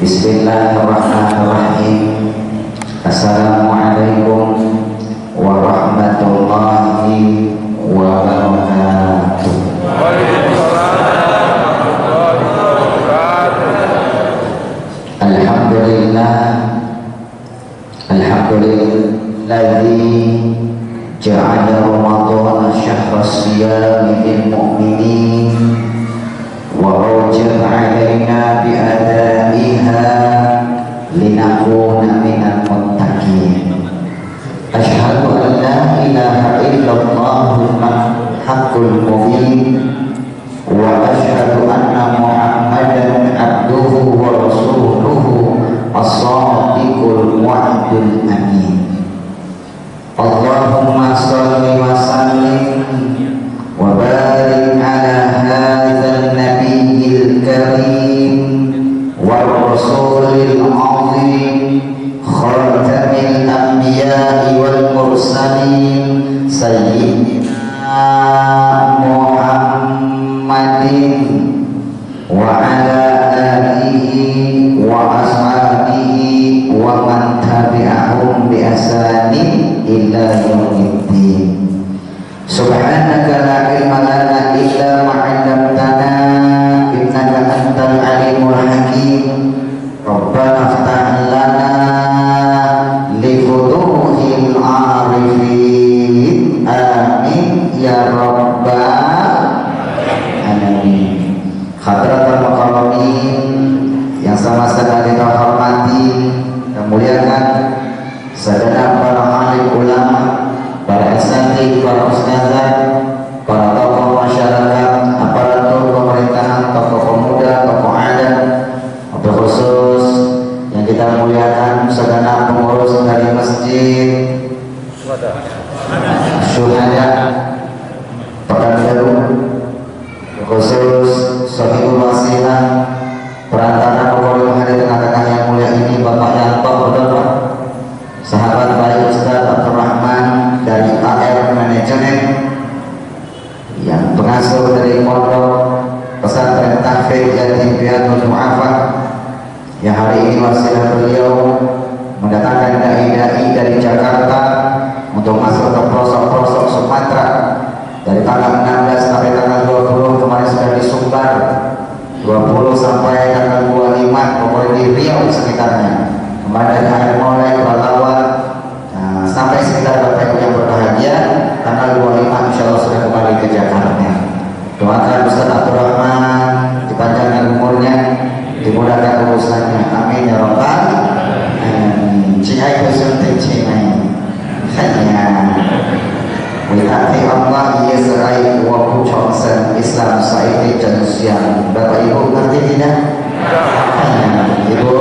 Bismillahirrahmanirrahim. Assalamualaikum warahmatullahi wabarakatuh. Alhamdulillah, alhamdulillazi ja'ala Ramadhana syahra siyami lil mu'minin wa awjaba 'alaina bi adaiha linakuna minal muttaqin. Asyhadu an la ilaha illallahul haqqul mubin wa asyhadu anna Muhammadan abduhu wa rasuluhu as-sadiqul wa'dul amin. Allahumma shalli wa sallim wa barik ala hadzal nabiyil karim wa rasulil azim khatamil anbiya'i wal mursalin sayyidina Muhammadin wa ala alihi wa ashabihi wa man tabi'ahum bi ihsanin ila yaumiddin. Subhanaka la ilma lana illa ma 'allamtana innaka antal alimul hakim. Rabbana iftah lana li futuhil arifin. Amin ya rabbal alamin. Hadratul mukarramin yang sama sekali kita hormati dan muliakan, saudara para alim ulama, para asatidz, para ustazah, para tokoh masyarakat, aparatur pemerintahan, tokoh pemuda, tokoh adat, atau khusus yang kita muliakan saudara pengurus dari masjid Syuhada Pekanbaru, khusus Sohibul Wasilah, perantara pengurus hari tengah-tengah yang mulia ini, Bapak Yanto Bapak, sahabat baik Ustaz Abdul Rahman dari AR Manajemen, yang pengasuh dari Pondok Pesantren Tahfidz Yatim Piatu Du'afa, yang hari ini wasilah beliau mendatangkan dai-dai dari Jakarta untuk masuk ke pelosok-pelosok Sumatera dari tanggal 16 sampai tanggal 20. Kemarin sudah di Sumbar 20 sampai tanggal 25, pokoknya di Riau sekitarnya. Kemarin dari mulai Balawan sampai sekitar Bapak Ibu yang berbahagia, tanggal 25 insya Allah sudah kembali ke Jakarta. Doakan Ustaz Abdul Rahman dipanjangkan umurnya, dimudahkan urusannya, amin ya rabbal alamin. Cihai bersuntik cihai hanya berarti Allah ia serai waktu Johnson Islam Saidi Janusian. Bapak Ibu ngerti tidak? Ibu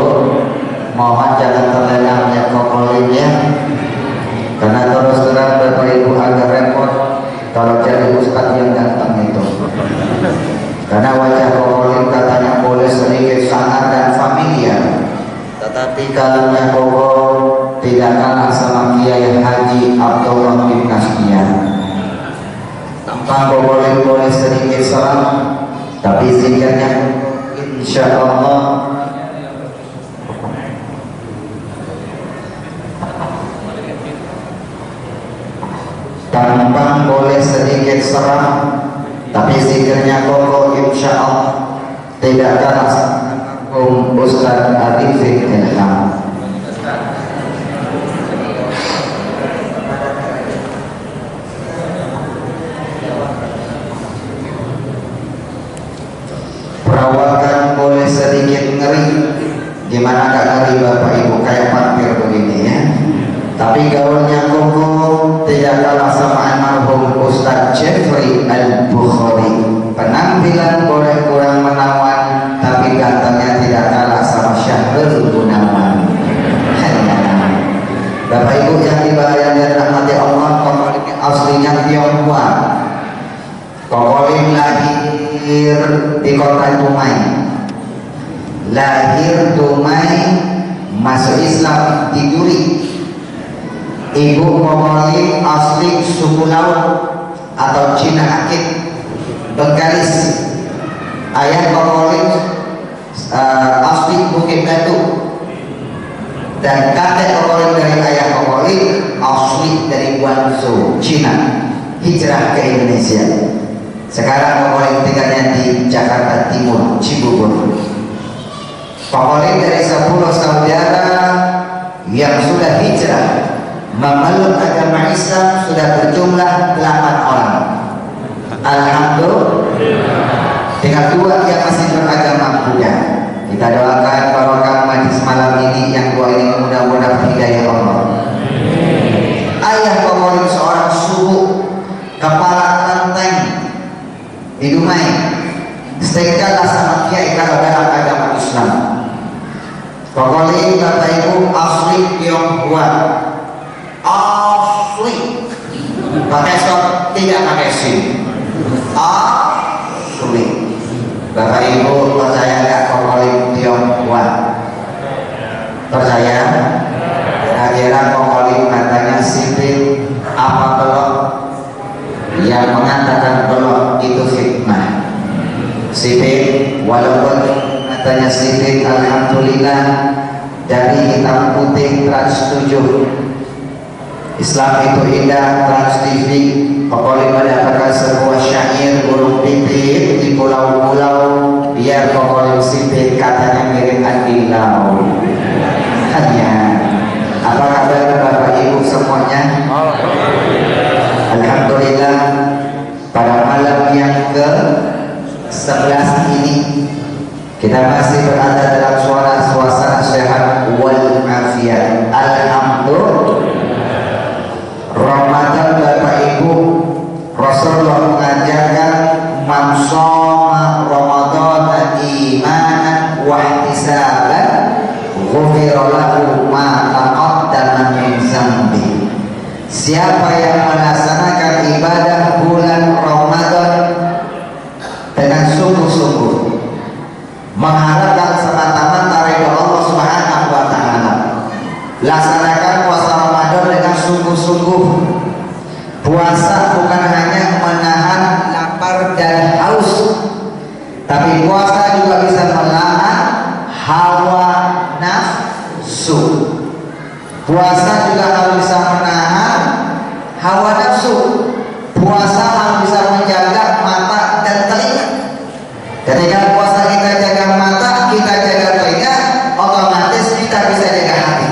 mohon jangan terlena melihat kokolinnya, karena terus terang Bapak Ibu agak repot kalau jadi ustadz yang datang itu, karena wajah kokolin katanya boleh sedikit sangar dan familiar, tetapi kalanya kokol tidak kalah sama Kiai Haji Abdullah bin Kasmian. Tampang kokolin boleh sedikit seram, tapi zikirnya insya Allah tampang boleh sedikit seram, tapi zikirnya kokoh insya Allah tidak kalah sama Ustaz Arifin Ilham. Perawakan boleh sedikit ngeri, gimana gak ngeri Bapak Ibu, kayak vampir begini ya. Tapi gaulnya kokoh tidak kalah sama almarhum Ustaz Jeffrey Al-Bukhari. Penampilan boleh kurang menawan, tapi gantengnya tidak kalah sama Syahrul Gunawan. Bapak Ibu yang dibayar dan rahmati Allah, kokoh ini aslinya Tionghoa. Kokolin lahir di kota Dumai, lahir Dumai, masuk Islam di Duri. Ibu Kokolin asli suku Laut atau Cina Akit, Bengkalis. Ayah Kokolin asli Bukit Bukit Batu. Dan kakek Kokolim dari ayah Kokolim asli dari Guangzhou, Cina, hijrah ke Indonesia. Sekarang Kokolim tinggalnya di Jakarta Timur, Cibubur. Kokolim dari 10 saudara yang sudah hijrah memeluk agama Islam sudah berjumlah 8 orang. Alhamdulillah. Tinggal 2 yang masih beragama Buddha. Kita doakan barokah majlis malam ini, yang doa ini mudah-mudahan hidayah Allah. Ayah Kokolim seorang suhu, kepala kelenteng di Dumai. Setingkatlah sama kiai kalau dalam agama Islam. Kokolim Bapak Ibu asli Tionghoa, asli, pakai stop, tidak pakai sim, asli. Bapak Ibu percaya nggak Kokolim Tionghoa? Percaya? Kira-kira Kokolim katanya sipit apa belok? Yang mengatakan belok itu fitnah. Sipit, walaupun katanya sipit, alhamdulillah dari hitam putih Trans 7. Islam itu indah, Trans TV. Kokolim mendapatkan sebuah syair burung pipit di pulau-pulau, biar Kokolim sipit katanya mirip andilau. Hanya apa kabar Bapak Ibu semuanya? Alhamdulillah, pada malam yang ke-11 ini kita masih berada dalam suasana sehat wal afiat. Alhamdulillah. Ramadan Bapak Ibu, Rasulullah mengajarkan man shoma Ramadan imanan wa ihtisaban ghufira lahu ma taqaddama min dzambi. Siapa yang melaksanakan ibadah bulan Ramadan dengan sungguh-sungguh, mengharapkan semata-mata ridha Allah Subhanahu wa taala, laksanakan puasa Ramadan dengan sungguh-sungguh. Puasa bukan hanya menahan lapar dan haus, tapi puasa juga bisa menahan hawa nafsu. Puasa juga harus bisa menahan hawa nafsu. Puasa harus bisa menjaga mata dan telinga. Ketika puasa kita jaga mata, kita jaga telinga, otomatis kita bisa jaga hati.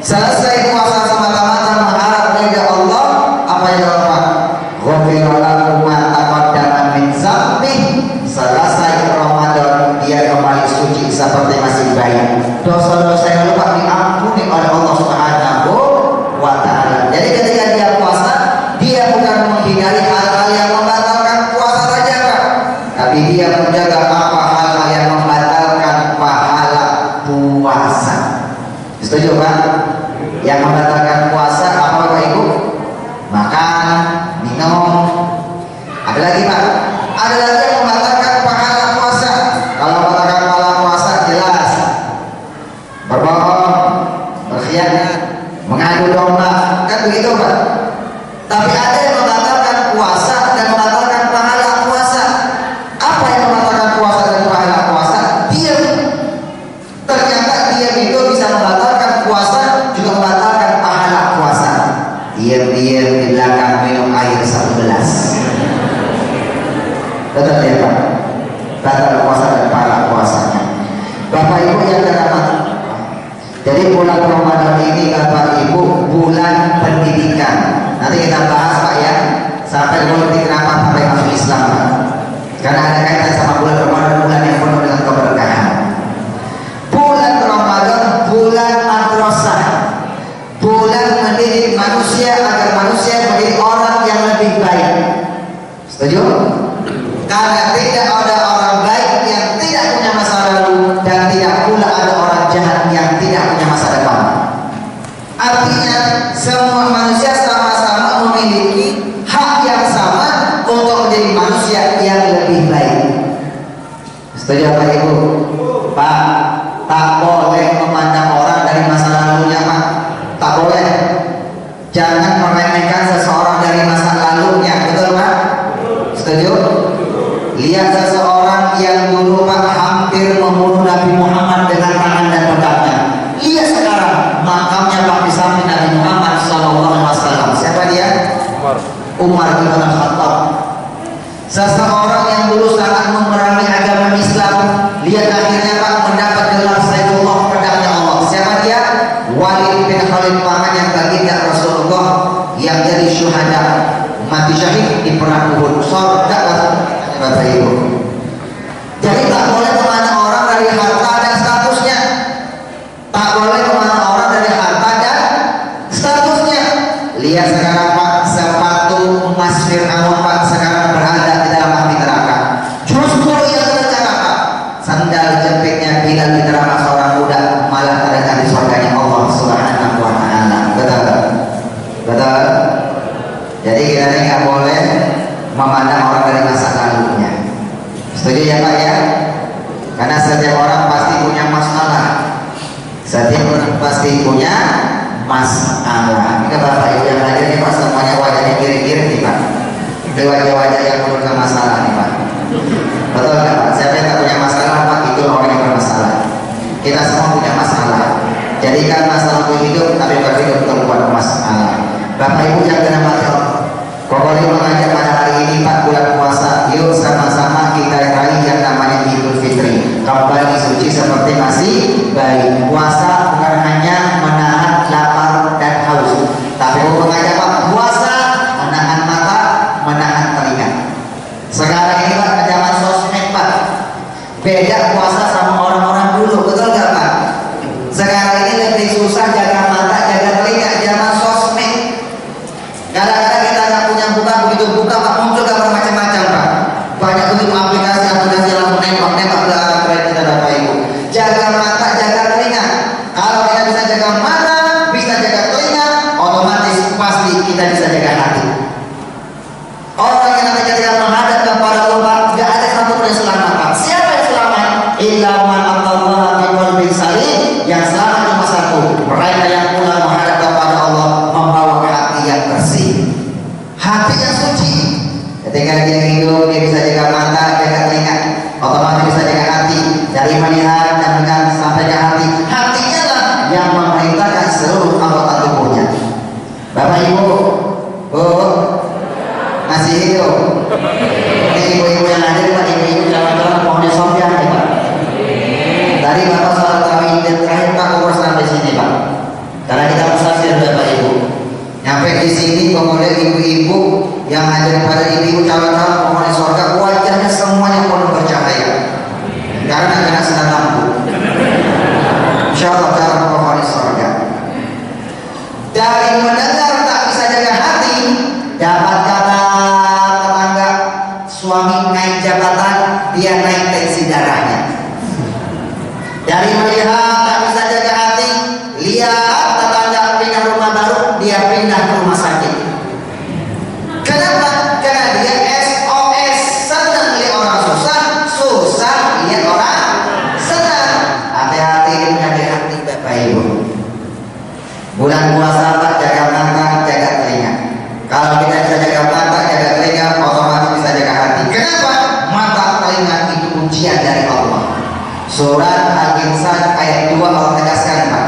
Selesai puasa semata-mata mengharap ridha Allah, apa yang dilakukan? Ghufira lahu ma taqaddama min dzambih. Selesai Ramadan dia kembali suci seperti masih bayi. Dosa-dosa yang lupa diampuni oleh Allah Subhanahu wa taala. Jadi ketika dia puasa, dia bukan menghindari hal-hal yang membatalkan puasa saja, Pak, tapi dia menjaga apa hal-hal yang membatalkan pahala puasa. Setuju, Pak? Yang membatalkan puasa apa Bapak Ibu? Makan, minum. Ada lagi Pak? Ada lagi yang membatalkan pahala puasa. Kalau membatalkan pahala puasa jelas berbohong, berkhianat, mengadu domba, kan begitu Pak? Tapi ada yang membatalkan puasa dan membatalkan pahala puasa. Apa yang membatalkan puasa dan pahala puasa? Diam. Ternyata diam itu bisa membatalkan puasa, juga membatalkan pahala puasa. Diam-diam di belakang minum air 11. Betul ya Pak? Batal puasa dan pahala puasanya. Bapak Ibu yang terhormat, jadi bulan Ramadan ini Bapak Ibu bulan pendidikan. Nanti kita bahas Pak ya, sampai mengerti kenapa sampai masuk Islam Pak. Karena ada kaitan sama bulan Ramadan, bulan yang penuh dengan keberkahan. Bulan Ramadan bulan madrasah, bulan mendidik manusia agar manusia menjadi orang yang lebih baik. Setuju? Karena tidak ada orang baik yang tidak punya masa lalu, dan tidak pula ada orang jahat yang tidak punya masa depan. Artinya semua manusia sama-sama memiliki hak yang sama untuk menjadi manusia yang lebih baik. Setuju Pak Ibu? Pak, tak boleh memandang orang dari masa lalunya Pak. Tak boleh. Jangan meremehkan seseorang dari masa lalunya. Betul Pak? Setuju? Lihat seseorang yang dulu Pak hampir membunuh Nabi Muhammad Umar bin Khattab. Seseorang yang dulu sangat memerangi agama Islam, lihat akhirnya Pak mendapat gelar Saifullah, pedangnya Allah. Siapa dia? Walid bin Khalid paman yang baginda Rasulullah yang jadi syuhada, mati syahid di perang Uhud. Surga Bapak Ibu. Jadi tak boleh memandang orang dari harta dan statusnya. Tak boleh memandang orang dari harta dan statusnya. Lihat sekarang Pak, sepatu emas Fir'aun Pak sekarang berada di dalam api neraka. Justru yang tercela Pak, sandal jepitnya Bilal di neraka seorang muda malah terdekat di surganya Allah Subhanahu wa Ta'ala. Betul? Betul? Jadi kita ini nggak boleh memandang orang dari masa lalunya. Setuju ya Pak ya? Karena setiap orang pasti punya masalah. Setiap orang pasti punya masalah. Ini Bapak Ibu yang hadir nih Pak, semuanya wajahnya kiri-kiri nih Pak. Ini wajah-wajah yang penuh masalah nih Pak. Betul nggak Pak? Siapa yang tak punya masalah Pak? Itu orang yang bermasalah. Kita semua punya masalah. Jadikan masalah itu hidup, tapi berhidup membuat masalah. Bapak Ibu yang dirahmati Allah, Kokoli mengajak pada hari ini Pak, bulan puasa, yuk sama-sama kita raih yang namanya Idul Fitri. Kembali suci seperti masih baik. Puasa bukan hanya menahan lapar dan haus, tapi mengajak Pak, puasa menahan mata, menahan telinga. Sekarang ini Pak, zaman sosmed Pak, beda puasa sama orang-orang dulu, betul nggak Pak? Sekarang ini lebih susah jaga mata, jaga telinga, zaman sosmed. Kadang-kadang kita nggak punya buka, begitu buka Pak muncul gambar macam-macam Pak. Banyak begitu aplikasi langsung nembak ke arah kita Bapak Ibu. Jaga mata, jaga telinga. Kalau kita bisa jaga mata, bisa jaga telinga, otomatis pasti kita bisa jaga hati. Orang yang namanya jaga menghadap kepada Allah, nggak ada satu pun yang selamat Pak. Siapa yang selamat? Illa man atallaha bi qalbin salim. Yang selamat cuma satu, mereka yang mulai menghadap kepada Allah membawa hati yang bersih, hati yang suci. Ketika dia hidup, dia bisa jaga mata, jaga telinga, otomatis bisa jaga hati. Dari melihat dan mendengar sampai ke hati. Hatinya lah yang memerintahkan seluruh anggota tubuhnya. Bapak Ibu, Bu, masih hidup. Ini ibu-ibu yang hadir Pak, ibu-ibu jalan-jalan pohonnya Sofyan nih Pak. Tadi Bapak sholat tarawih dan terakhir Pak umur sampai sini Pak. Karena kita musafir Bapak Ibu. Nyampe di sini kemudian ibu-ibu yang hadir pada ibu-ibu calon-calon penghuni surga, wajahnya semuanya penuh bercahaya. Karena kena sinar lampu. Insyaallah calon penghuni surga. Dari mendengar tak bisa jaga hati, dapat kata tetangga, suami naik jabatan, dia naik tensi darahnya. Dari melihat tak bisa jaga hati, lihat tetangga pindah rumah baru, dia pindah ke rumah sakit. Kenapa? Karena dia SOS, senang lihat orang susah, susah lihat orang senang. Hati-hati dengan hati Bapak Ibu. Bulan puasa Pak, jaga mata, jaga telinga. Kalau kita bisa jaga mata, jaga telinga, otomatis bisa jaga hati. Kenapa? Mata, telinga itu ujian dari Allah. Surat Al-Insan ayat 2 Allah tegaskan Pak,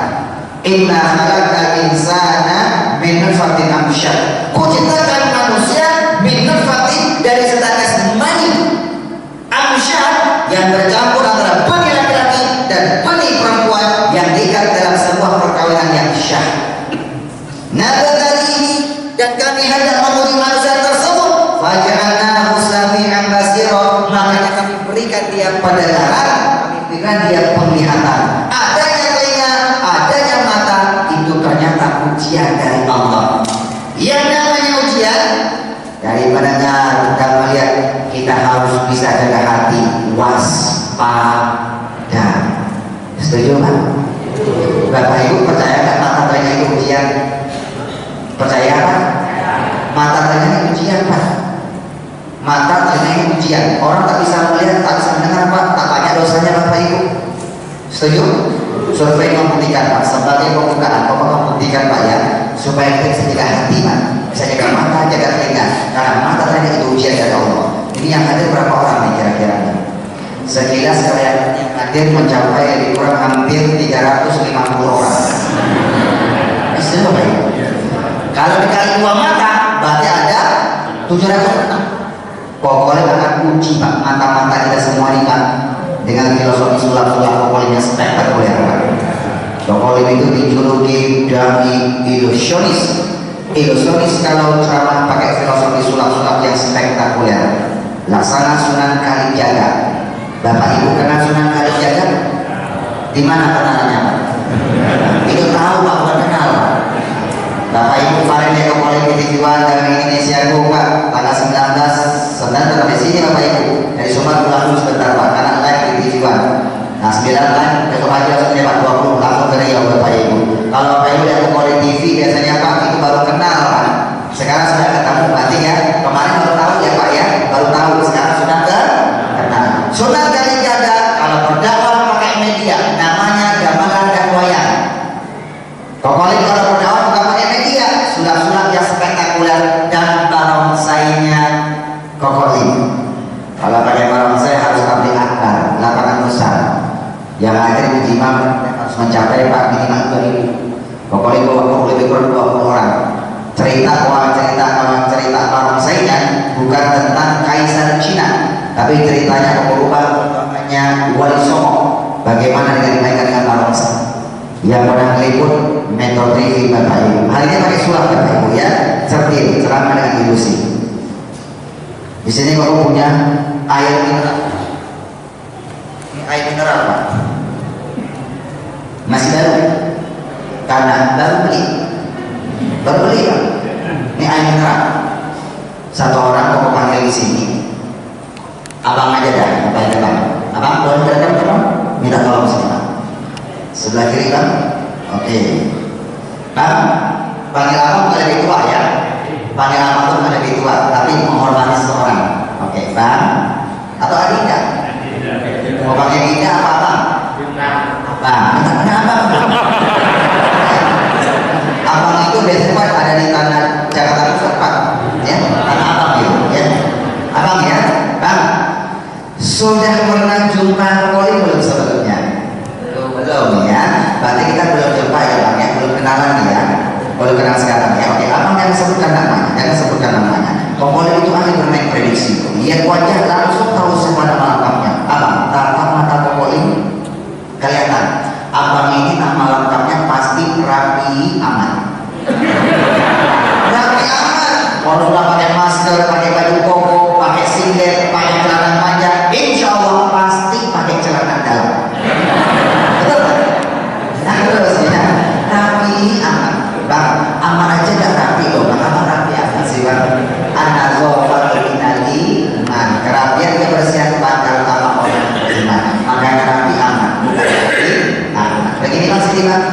Inna khalaqal insana min nutfatin amsyad. Kuciptakan manusia min nutfatin, dari setetes mani amsyad yang bercampur antara benih laki-laki dan benih perempuan yang diikat dalam sebuah perkawinan yang syah. Nabtalihi, dan kami hendak menguji manusia tersebut. Faja'alnahu sami'an basira, makanya kami berikan dia pendengaran, berikan dia penglihatan. Adanya telinga, adanya mata, itu ternyata ujian dari Allah. Yang namanya ujian dari mendengar dan melihat, kita harus bisa jaga hati, waspada. Setuju Pak? Bapak Ibu percaya nggak mata telinga itu ujian? Percaya Pak? Mata telinga itu ujian Pak. Mata telinga itu ujian. Orang tak bisa melihat, tak bisa mendengar Pak, tak banyak dosanya Bapak Ibu. Setuju? Survei membuktikan Pak, sebagai pembukaan membuktikan Pak ya, supaya kita bisa jaga hati Pak, bisa jaga mata, jaga telinga. Karena mata telinga itu ujian dari Allah. Ini yang hadir berapa orang nih kira-kira? Sekilas kalian yang hadir mencapai lebih kurang hampir 350 orang. Setuju Pak? Kalau dikali 2 mata, berarti ada 700. Pokoknya akan uji Pak mata-mata kita semua ini Pak dengan filosofi sulap-sulap pokoknya spektakuler Pak. Pokoknya itu dijuluki dai ilusionis. Ilusionis kalau ceramah pakai filosofi sulap-sulap yang spektakuler. Laksana Sunan Kalijaga. Bapak Ibu kenal Sunan Kalijaga? Di mana kenalannya Pak? Itu tahu Pak, bukan kenal Pak. Bapak Ibu kemarin dia kembali di Tujuan dari Indonesia Pak tanggal 19 sebentar di sini Bapak Ibu dari Sobat langsung sebentar Pak karena live di Tujuan. Nah 9 live besok aja langsung Pak 20 langsung ke Riau Bapak Ibu. Kalau Bapak Ibu lihat kembali TV biasanya Pak itu baru kenal Pak. Sekarang sudah ketemu berarti ya kemarin baru tahu ya Pak ya baru tahu sekarang sudah kenal. Sunan Kalijaga kalau berdakwah pakai media namanya gamelan dan wayang. Pokoknya kalau berdakwah bukan pakai media sulap-sulap yang spektakuler dan barongsainya kokoli. Kalau pakai barongsai harus tablik akbar, lapangan besar. Yang akhirnya mujimah harus mencapai Pak minimal 2000. Pokoknya lebih kurang 20 orang. Kalau cerita barongsainya bukan tentang Kaisar Cina, tapi ceritanya merubah namanya Wali Songo. Bagaimana dengan dimainkan dengan barongsai? Yang pernah meliput Metro TV Bapak Ibu. Hari ini pakai sulap Bapak Ibu ya, cerdik, ceramah dengan ilusi. Di sini kamu punya air mineral. Ini air mineral Pak. Masih baru? Karena baru beli Pak. Ini air mineral. Satu orang kamu panggil di sini. Abang aja dah, apa yang Bang? Abang boleh datang Bang? Minta tolong sini Bang. Sebelah kiri Bang. Oke. Bang, panggil abang bukan lebih tua ya. Panggil abang itu bukan lebih tua, tapi menghormati seseorang. Oke, Bang. Atau Adinda? Mau panggil Dinda apa Bang? Bang, minta abang. Abang itu biasanya Pak ada di tanah Jakarta Pusat Pak. Ya, tanah abang itu ya. Abang ya, Bang. Sudah pernah jumpa Poli belum sebelumnya? Belum ya. Berarti kita belum jumpa ya Bang ya, belum kenalan ya. Belum kenal sekarang ya. Oke, abang jangan sebutkan namanya, Pokoli itu ahli bermain prediksi. Lihat wajah langsung tahu semua nama lengkapnya. Abang, tatap mata Pokoli kelihatan. Abang ini nama lengkapnya pasti rapi aman. Rapi aman. Kalau nggak pakai masker, pakai baju koko, pakai singlet, pakai celana panjang, insya Allah pasti pakai celana dalam. Betul kan? Nah terus ya, rapi aman. Bang, aman aja nggak rapi loh. Bang, aman rapi aman sih Bang. Anazofar minali, nah kerapian kebersihan bakal sama orang beriman. Makanya rapi aman, bukan rapi aman. Begini Mas Siti Bang,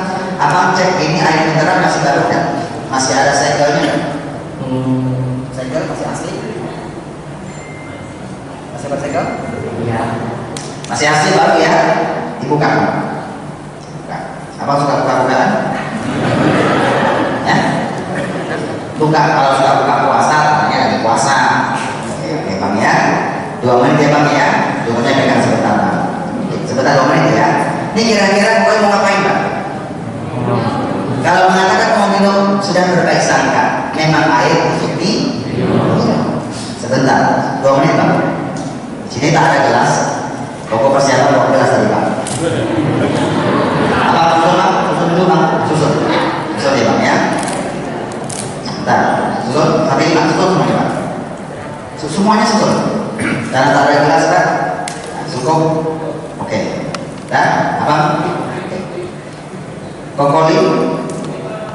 abang cek ini air mineral masih baru kan? Masih ada segelnya? Segel masih asli? Masih bersegel? Iya. Masih asli baru ya? Dibuka. Buka. Abang suka buka-bukaan? Ya? Buka kalau suka buka puasa, namanya lagi puasa. Oke Bang ya. 2 menit ya Bang ya. 2 menit pegang sebentar Bang. Sebentar 2 menit ya. Ini kira-kira gue mau ngapain Bang? Kalau mengatakan mau minum sudah berbaik sangka. Memang air untuk di sebentar 2 menit Bang. Sini tak ada gelas. Pokok persiapan bawa gelas tadi Bang. Apa susun Bang? Susun dulu Bang. Susun ya Bang ya. Nah, susun sampai 5 susun semuanya Bang. Semuanya susun. Karena tak ada gelas Bang. Cukup. Oke. Nah, Abang. Pokoli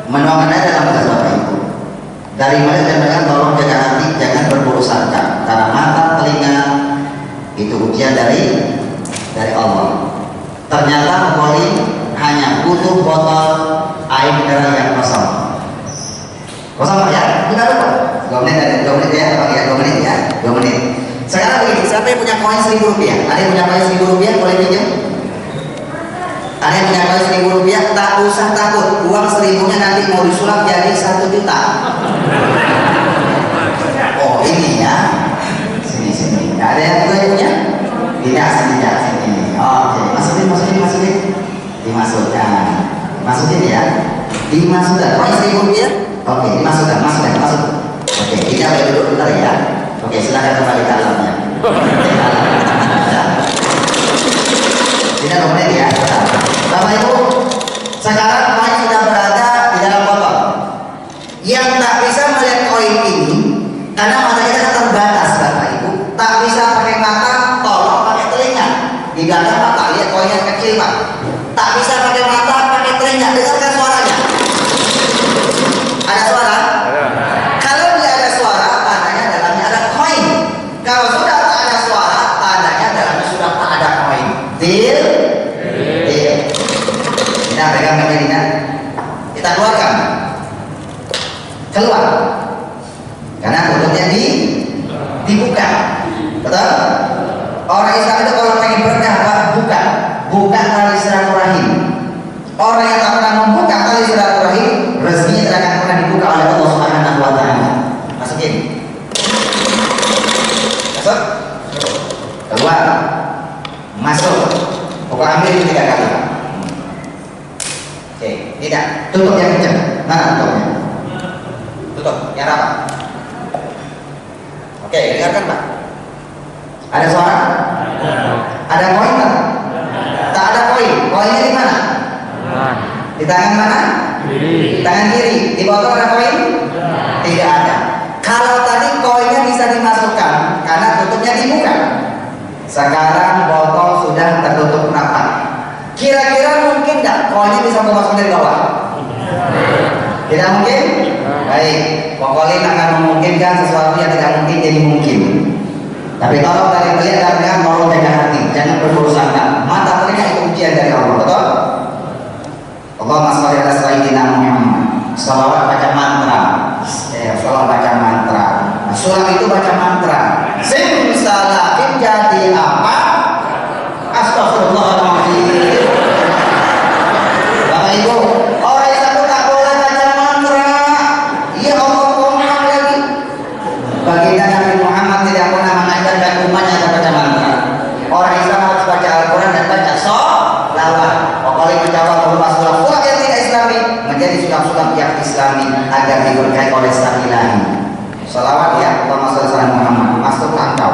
menuangkannya dalam gelas Bapak Ibu. Dari mulai dan mereka tolong jaga hati, jangan berburu sangka. Karena mata, telinga itu ujian dari Allah. Ternyata Pokoli hanya butuh botol air mineral yang kosong. Kosong Pak ya? Kita lupa. 2 menit ya, Bang ya, 2 menit ya, 2 menit. Sekarang begini, siapa yang punya koin Rp1.000? Ada yang punya koin Rp1.000? Boleh pinjam? Ada yang punya koin Rp1.000? Tak usah takut, uang 1.000-nya nanti mau disulap jadi 1 juta. Oh ini ya, sini. Ada yang punya? Tidak, sini. Oke, masukin. Dimasukkan. Masukin ya. Dimasukkan. Koin Rp1.000? Oke, dimasukkan. Masuk. Oke, ini boleh duduk bentar ya. Oke, silakan kembali ke alamnya. Tidak kemudian ya. Bapak Ibu, sekarang koin sudah berada di dalam botol. Yang tak bisa melihat koin ini karena mata kita terbatas, Bapak Ibu. Tak bisa pakai mata, tolong pakai telinga. Di belakang mata lihat koinnya kecil, Pak. Tak bisa pakai mata, pakai telinga. Dengarkan suaranya. Ada suara? Kalau dia ada suara, tandanya dalamnya ada koin. Kalau sudah tak ada suara, tandanya dalamnya sudah tak ada koin. Deal? Deal. Kita pegang begini, kita keluarkan. Keluar. Karena mulutnya dibuka. Betul? Orang Islam itu kalau pengen berkah, Pak, buka tali silaturahim. Orang yang tak pernah membuka tali silaturahim, rezekinya tidak akan pernah dibuka oleh Allah Subhanahu wa taala. Masukin. Masuk. Keluar. Masuk. Pokoknya ambil 3 kali. Oke, tidak. Tutup yang kencang. Mana tutupnya? Tutup yang rapat. Oke, dengarkan, Pak. Ada suara? Ada koin tak? Tak ada koin. Koinnya di mana? Di tangan mana? Kiri. Tangan kiri. Di botol ada koin? Tidak ada. Kalau tadi koinnya bisa dimasukkan karena tutupnya dibuka. Sekarang botol sudah tertutup rapat. Kira-kira mungkin nggak koinnya bisa masuk dari bawah? Tidak mungkin? Baik. Pokoknya akan memungkinkan sesuatu yang tidak mungkin jadi mungkin. Tapi tolong dari melihat dengan tolong jaga hati, jangan berburuk sangka. Mata telinga itu ujian dari Allah, betul? Allahumma sholli ala sayyidina Muhammad. Shalawat baca mantra. Shalawat baca mantra. Surat itu baca mantra. Simsalabim jadi apa? Astagfirullahaladzim. Bapak Ibu, orang Islam itu tak boleh baca mantra. Ya Allah, Muhammad lagi. Baginda Nabi Muhammad tidak pernah mengajarkan umatnya untuk baca mantra. Orang Islam harus baca Al-Quran dan baca sholawat. Pokoknya menjawab berupa surat-surat yang tidak Islami menjadi surat-surat yang Islami agar diberkahi oleh sifat ilahi. Sholawat ya, Allahumma sholli ala Muhammad. Masuk angkau.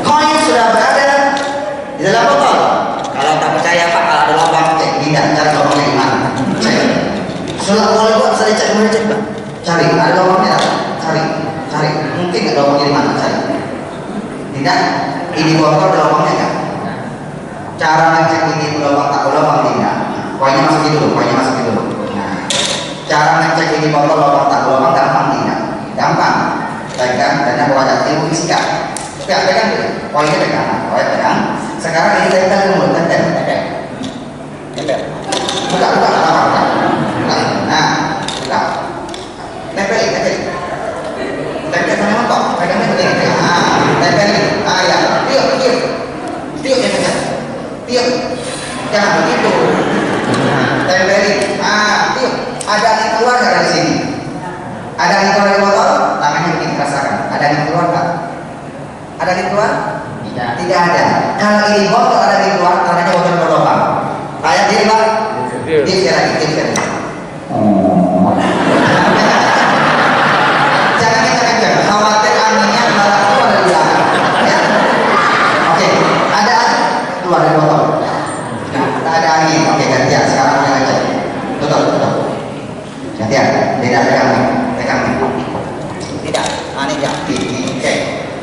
Koin sudah berada di dalam botol. Kalau tak percaya Pak, kalau ada lubang tidak, cari lubangnya di mana? Surat boleh buat saya cek mana cek Pak? Cari, ada lubangnya tak? Cari. Mungkin ada lubangnya di mana? Cari. Tidak, ini botol ada lubangnya kan? Cara ngecek ini lubang tak lubang tidak. Koinnya masukin dulu. Nah, cara ngecek ini botol lubang tak lubang gampang tidak? Gampang. Pegang dan bawa ilmu fisika. Sudah pegang dulu. Koinnya pegang. Sekarang ini tempel ke mulut, tempel. Buka. Nah, buka. Tempel. Tempel sama mentok. Pegangnya begini. Tempel. Ya. Tiup yang pegang. Tiup. Jangan begitu. Tempelin. Tiup. Ada yang keluar dari sini. Ada yang keluar dari botol, tangannya bikin rasakan. Ada yang keluar tak? Ada yang keluar? Tidak ada. Kalau ini botol ada yang keluar, tangannya bocor berlubang. Kayak dia Pak. Dia lagi. Jangan. Khawatir anginnya malah keluar dari belakang. Ya. Oke. Ada keluar dari botol. Tak ada angin. Oke, gantian. Sekarang kita cek. Tutup. Gantian. Tidak pegang. Tidak. Ini ya. Oke.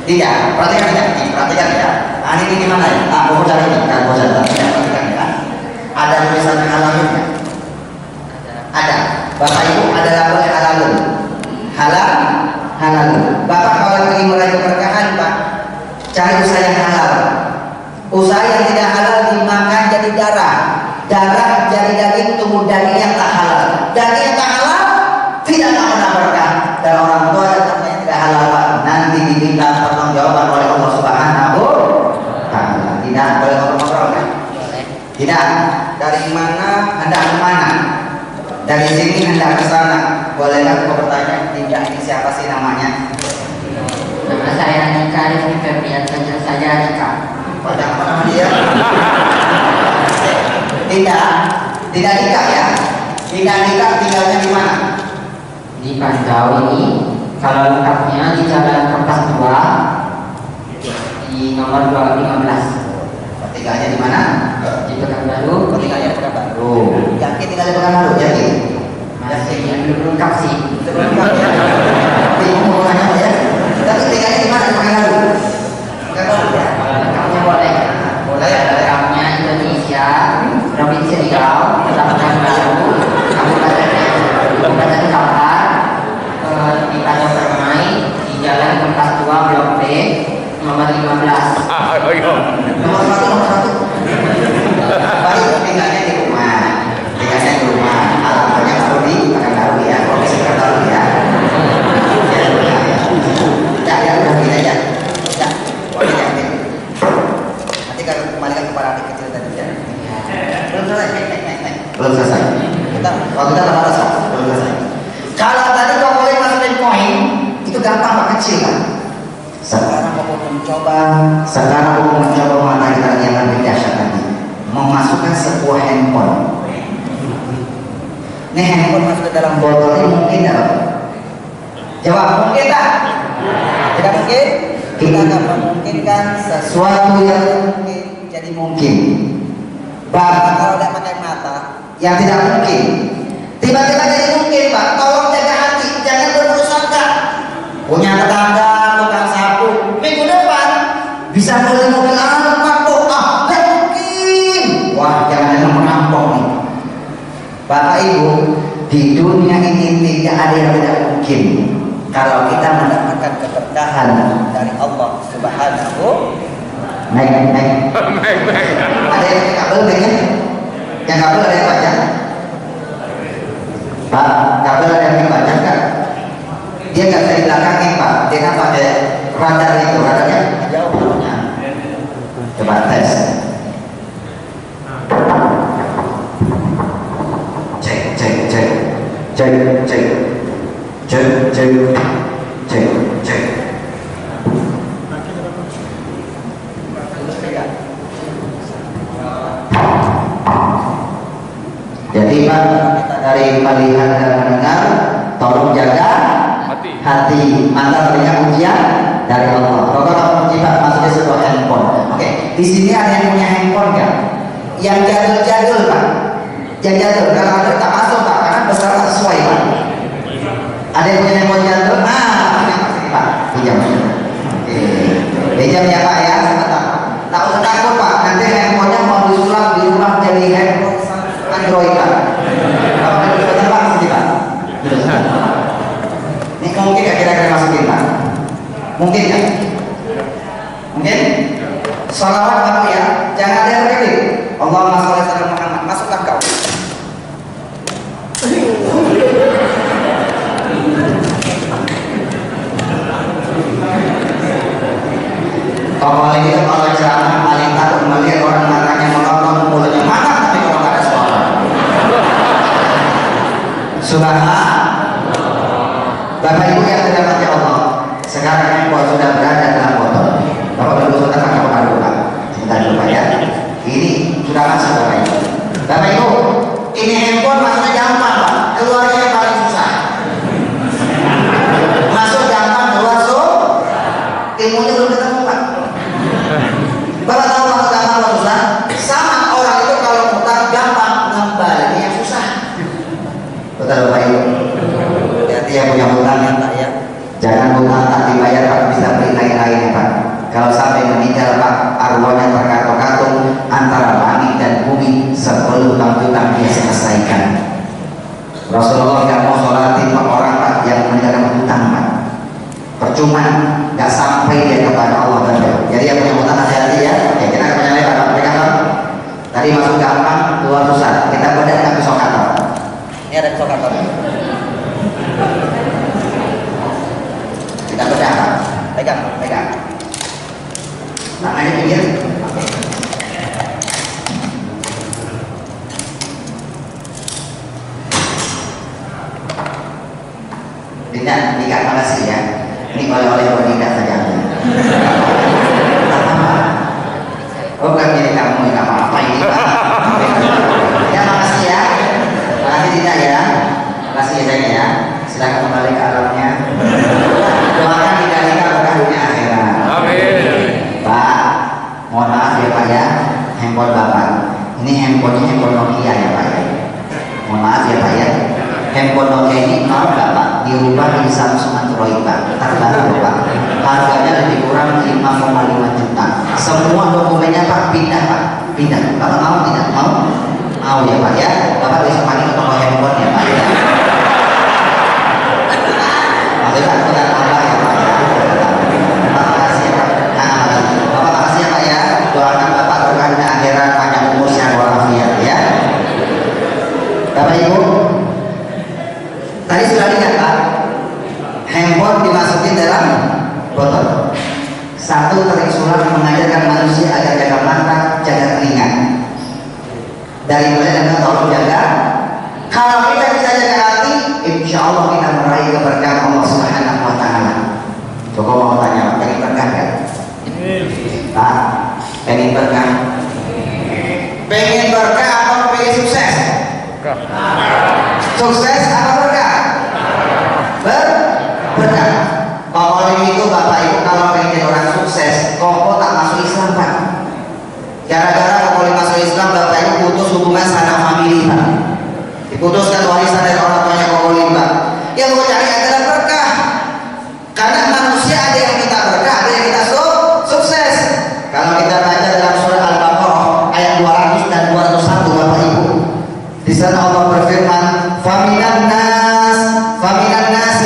Tidak. Perhatikan tidak. Ini di mana ya? Mau cari ini. Kan mau cari. Perhatikan ya. Ada tulisan halalnya. Ada. Bapak Ibu ada label halalun. Halalun. Bapak kalau ingin meraih keberkahan Pak, cari usaha yang halal. Usaha yang tidak halal dimakan jadi darah jadi daging, tumbuh daging yang tak halal. Daging yang tak halal tidak pernah berkah. Dan orang tua dan teman yang tidak halal Pak, nanti diminta pertanggungjawaban oleh Allah Subhanahu wa taala. Tidak boleh ngobrol kan? Tidak. Dari mana hendak ke mana? Dari sini hendak ke sana. Bolehkah kau bertanya? Tidak, ini siapa sih namanya? Nama saya Nika Rifki Febrian, panggil saja Nika. Pada apa nama dia? Tidak nikah ya. Tidak nikah, tinggalnya di mana? Di Panjau ini, kalau lengkapnya di Jalan Kertas 2 di nomor 215. Tinggalnya di mana? Di Pekanbaru. Tinggalnya di Pekanbaru. Yakin tinggal di Pekanbaru? Yakin? Masih yang belum lengkap sih. Bingung mau nanya apa ya? Tapi tinggalnya di mana? Di Pekanbaru. Pekanbaru ya. Kalau lengkapnya boleh. Boleh ya. Lengkapnya Indonesia, Provinsi Riau, Kota Pekanbaru, Kabupaten Kampar, di Tanjung Permai, di Jalan Kertas 2 Blok B, nomor 15. Nomor satu. Baik, tinggalnya di rumah. Tinggalnya di rumah. Alamatnya baru di Pekanbaru ya. Provinsi Pekanbaru ya. Ya, udah gini aja. Ya, nanti kalau kembalikan kepada adik kecil tadi ya. Belum selesai. Belum selesai. Kita belum selesai. Kalau tadi kau boleh masukin koin, itu gampang Pak, kecil kan? Sekarang aku mau mencoba materi yang lebih dahsyat lagi. Memasukkan sebuah handphone. Ini handphone masuk ke dalam botol ini mungkin tidak? Jawab, mungkin tak? Tidak mungkin? Kita akan memungkinkan sesuatu yang mungkin jadi mungkin. Bahkan kalau tidak pakai mata, yang tidak mungkin tiba-tiba jadi mungkin, Pak. Tolong jaga hati, jangan berprasangka. Punya tetangga tukang sapu, minggu depan bisa beli mobil merampok. Nggak mungkin. Wah, jangan merampok nih. Bapak Ibu, di dunia ini tidak ada yang tidak mungkin. Kalau kita mendapatkan keberkahan dari Allah Subhanahu. Naik. Ada yang kabel ya? Yang kabel ada yang baca? Pak, kabel ada yang baca kan? Dia nggak bisa di belakangnya Pak. Dia kan pakai radar itu, radarnya jauh punya. Coba tes. Cek. Jadi Pak, dari melihat dan mendengar, tolong jaga hati, mata, telinga, ujian dari Allah. Kalau kamu uji Pak, masuknya sebuah handphone. Oke, di sini ada yang punya handphone nggak? Yang jadul Pak, yang jadul. Kalau ada tak masuk Pak, karena besar tak sesuai Pak. Ada yang punya handphone jadul? Yang sini Pak, pinjam. Oke, pinjam ya Pak ya, sebentar. Tak usah takut Pak, nanti handphonenya mau disulap di rumah jadi handphone Android Pak. Kalau ada sebentar Pak, sini Pak. Ini mungkin gak kira-kira masukin Pak? Mungkin gak? Mungkin? Salawat kamu ya, jangan ada yang berkedip. Allahumma sholli ala Muhammad. Masukkan kau. Kalau paling itu kalau ceramah paling takut melihat orang matanya menonton, mulutnya mantap tapi kalau nggak ada suara. Subhanallah. Bapak Ibu yang dirahmati Allah, sekarang handphone sudah berada dalam botol. Bapak Ibu sudah tak apa lupa. Sebentar dulu Pak ya. Ini sudah masuk Bapak Ibu. Bapak Ibu, ini handphone masuknya gampang Pak. Keluarnya yang paling susah. Masuk gampang, keluar ilmunya belum ketemu Pak. Bapak tahu masuk gampang atau susah? Sama orang itu kalau mutar gampang, ngembalinya yang susah. Betul Bapak Ibu. Hati yang punya hutang ya Pak ya. Jangan hutang tak dibayar Pak, bisa beli lain-lain ya Pak. Kalau sampai meninggal Pak, arwahnya terkatung-katung antara langit dan bumi sebelum hutang dia selesaikan. Rasulullah nggak mau sholatin orang Pak yang meninggalkan hutang Pak. Percuma, nggak sampai dia kepada Allah Taala. Jadi yang punya hutang hati-hati ya. Ya kita akan menyalip Pak. Mereka Pak. Tadi masuk gampang, keluar susah. Kita bedakan pisau kator. Ini ada pisau kator. Kita bedah Pak. Pegang. Tangannya pinggir. Tidak, makasih ya. Ini oleh-oleh wanita saja. Oh, bukan milik kamu, nggak apa-apa ini. tidak ya? Makasih ya sayang ya. Silakan kembali ke alamnya. Doakan dikalikan berkah dunia akhirat. Amin. Pak, mohon maaf ya Pak ya, handphone Bapak. Ini handphonenya handphone Nokia ya Pak ya. Mohon maaf ya Pak ya. Handphone Nokia ini mau nggak Pak dirubah jadi Samsung Android Pak, terbaru Pak. Harganya lebih kurang 5,5 juta. Semua dokumennya Pak pindah Pak, pindah. Bapak mau tidak? Mau? Mau ya Pak ya. Bapak besok pagi ke toko handphone ya Pak ya. Maksudnya kita tambah ya Pak ya. Bapak makasih ya Pak. Nah, Bapak makasih ya Pak ya. Doakan Bapak berkahnya akhirat, panjang umur, sehat walafiat ya. Bapak Ibu, tadi sudah lihat Pak, handphone dimasukin dalam botol. Satu terinsulat mengajarkan manusia agar jaga mata, jaga telinga. Dari mulai dengan tolong jaga. Kalau kita bisa jaga hati, insya Allah kita meraih keberkahan Allah Subhanahu Wa Taala. Coba mau tanya, pengen berkah kan? Pak, pengen berkah? Pengen berkah atau pengen sukses? Sukses apa berkah? Berkah. Pokoknya itu Bapak Ibu kalau pengen jadi orang sukses, Koko tak masuk Islam Pak. Gara-gara Koko masuk Islam, Bapak Ibu putus hubungan sanak famili Pak. Diputuskan warisan dari orang tuanya Koko Pak. Yang mau cari adalah berkah. Karena manusia ada yang kita berkah, ada yang kita sukses. Kalau kita baca dalam surah Al-Baqarah ayat 200 dan 201 Bapak Ibu, di sana Allah berfirman, "Faminan nas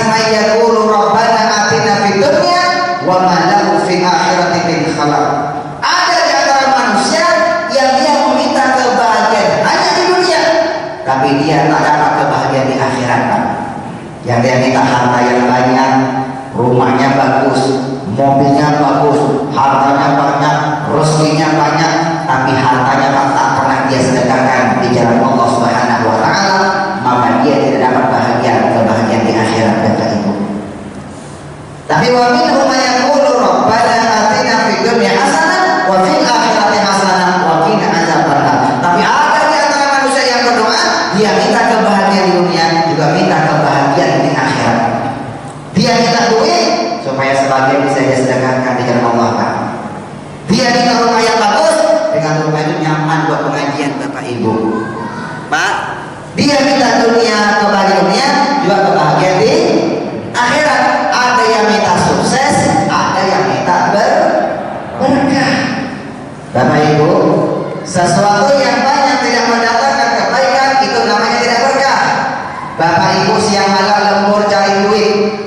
may yaqulu rabbana atina fid dunya wa ma lahu fil akhirati min khalaq." Ada di antara manusia yang dia meminta kebahagiaan hanya di dunia, tapi dia tak dapat kebahagiaan di akhirat Pak. Yang dia minta harta yang banyak, rumahnya bagus, mobilnya bagus, hartanya banyak, rezekinya banyak, tapi hartanya tak pernah dia sedekahkan di jalan Allah Subhanahu Wa Taala, maka dia tidak dapat kebahagiaan di akhirat Bapak Ibu. Tapi wa minhum man yaqulu rabbana atina fid dunya hasanah wa fil akhirati hasanah wa qina adzabannar. Tapi ada di antara manusia yang berdoa, dia minta kebahagiaan di dunia, juga minta kebahagiaan di akhirat. Dia minta duit supaya sebagian bisa dia sedekahkan di jalan Allah Pak. Dia minta rumah yang bagus, dengan rumah itu nyaman buat pengajian Bapak Ibu. Pak, dia minta dunia, kebahagiaan dunia, juga kebahagiaan di akhirat. Ada yang minta sukses, ada yang minta berkah. Bapak Ibu, sesuatu yang banyak tidak mendatangkan kebaikan itu namanya tidak berkah. Bapak Ibu siang malam lembur cari duit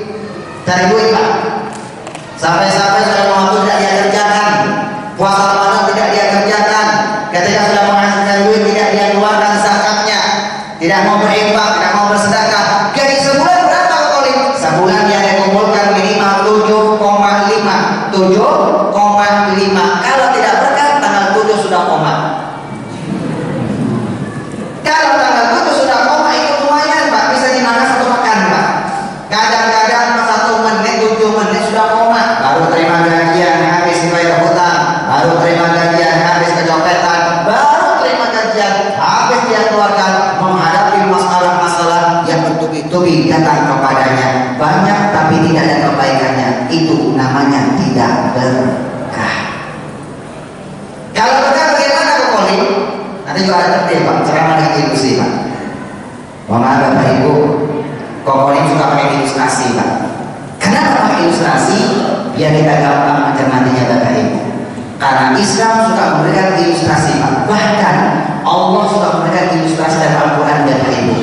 Pak. Sampai-sampai sudah mau tidak dia kerjakan, puasa Ramadan tidak dia kerjakan, ketika sudah menghasilkan duit tidak dia keluarkan zakatnya, tidak mau berinfak, tidak mau bersedekah. Gaji sebulan berapa Kolim? Sebulan dia kumpulkan minimal 7,5. Kalau tidak berkah tanggal 7 sudah koma. Kalau tanggal 7 sudah koma itu lumayan Pak, bisa dimakan satu makan Pak. Kadang-kadang 1 menit, 7 menit sudah koma. Baru terima gajian habis bayar hutang, baru terima gajian habis kecopetan, baru terima gajian habis dia keluarkan menghadapi masalah-masalah yang bertubi-tubi datang kepadanya. Banyak tapi tidak ada kebaikannya. Itu namanya tidak berkah. Kalau berkah bagaimana Pak Kolim? Nanti juga ada tertib Pak, ceramah dengan ilustrasi Pak. Mohon maaf Bapak Ibu, Kolim suka pakai ilustrasi Pak. Kenapa pakai ilustrasi? Biar kita gampang mencermatinya Bapak Ibu. Karena Islam suka memberikan ilustrasi Pak. Bahkan Allah suka memberikan ilustrasi dalam Al-Quran Bapak Ibu.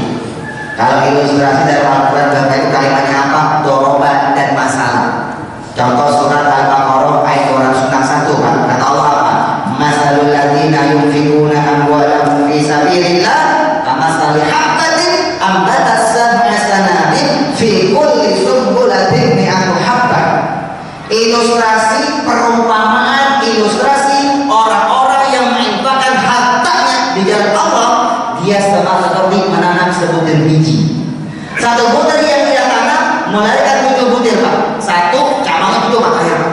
Kalau ilustrasi dalam Al-Quran Bapak Ibu kalimatnya apa? Doroba dan masalah. Contoh surat Al-Baqarah ayat 261 Pak. Kata Allah apa? Masalul ladzina yunfiquna amwalahum fi sabilillah kamathali habbatin ambatat sab'a sanabil fi kulli sunbulatin mi'atu habbah. Ilustrasi, perumpamaan, ilustrasi orang-orang yang menginfakkan hartanya di jalan Allah, dia seperti menanam sebutir biji. Satu butir yang dia tanam melahirkan 7 butir Pak. Satu cabangnya 7 makanya Pak.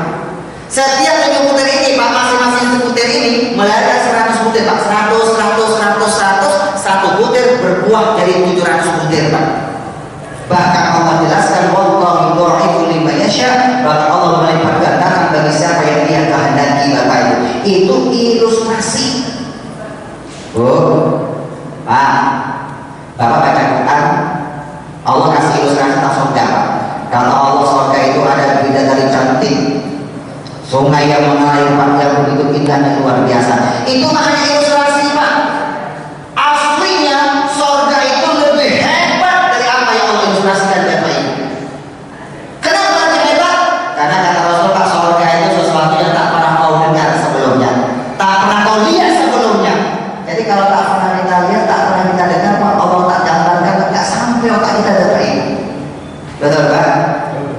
Setiap 7 butir ini Pak, masing-masing sebutir ini melahirkan 100 butir Pak. 100, 100, 100, 100. Satu butir berbuah jadi 700 Bahkan Allah jelaskan wallahu yudhi'u liman yasha, bahkan Allah melipat gandakan bagi siapa yang Dia kehendaki. Bapak Ibu, itu ilustrasi. Pak, Bapak baca Quran, Allah kasih ilustrasi tentang surga. Kata Allah surga itu ada bidadari cantik, sungai yang mengalir yang begitu indah dan luar biasa. Itu hanya ilustrasi, Pak. Aslinya surga itu lebih hebat dari apa yang Allah ilustrasikan, Bapak Ibu. Kenapa lebih hebat? Karena kata Rasul, Pak, surga itu sesuatu yang tak pernah kau dengar sebelumnya, tak pernah kau lihat sebelumnya. Jadi kalau tak pernah kita lihat, tak pernah kita dengar, Pak, Allah tak gambarkan, tak sampai otak kita, Bapak Ibu. Betul, Pak?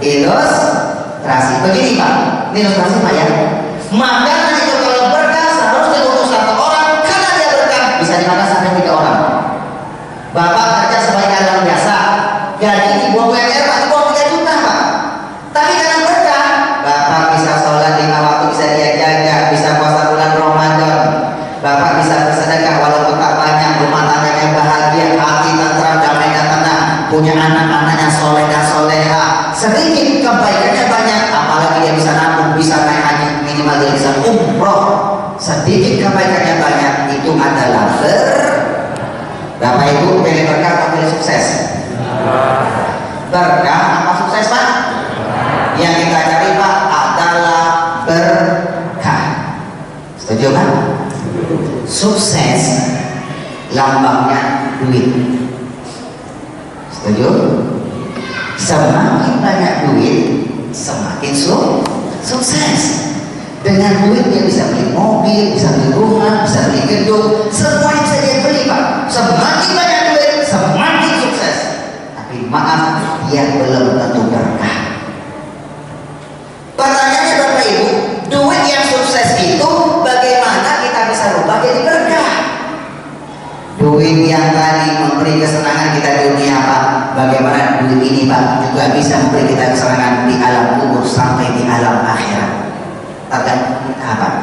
Ilustrasi. Begini, Pak. Ini ilustrasi, Pak, ya. Makanan itu kalau berkah seharusnya untuk satu orang, karena dia berkah bisa dimakan sampai 3 orang. Bapak kerja sebagai karyawan biasa, gaji di bawah UMR, Pak, di bawah 3 juta, Pak. Tapi karena berkah, Bapak bisa sholat 5 waktu, bisa dia jaga, bisa puasa bulan Ramadan. Bapak bisa bersedekah walaupun tak banyak, rumah tangganya bahagia, hati tentram, damai dan tenang, punya anak-anaknya soleh dan soleha. Sedikit kebaikannya banyak, apalagi dia bisa nabung, bisa naik haji, minimal dia bisa umroh. Sedikit kebaikannya banyak, itu adalah Bapak Ibu, pilih berkah atau pilih sukses? Berkah apa sukses, Pak? Yang kita cari, Pak, adalah berkah. Setuju, Pak? Sukses lambangnya duit. Setuju? Semakin banyak duit, semakin sukses. Dengan duit dia bisa beli mobil, bisa beli rumah, bisa beli gedung, semua yang bisa dia beli, Pak. Semakin banyak duit, semakin sukses. Tapi maaf, dia belum tentu berkah. Pertanyaannya, Bapak Ibu, duit yang sukses itu bagaimana kita bisa rubah jadi berkah? Duit yang tadi memberi kesenangan kita di dunia, Pak, bagaimana duit ini, Pak, juga bisa memberi kita kesenangan di alam kubur sampai di alam akhirat. Tergantung kita, Pak.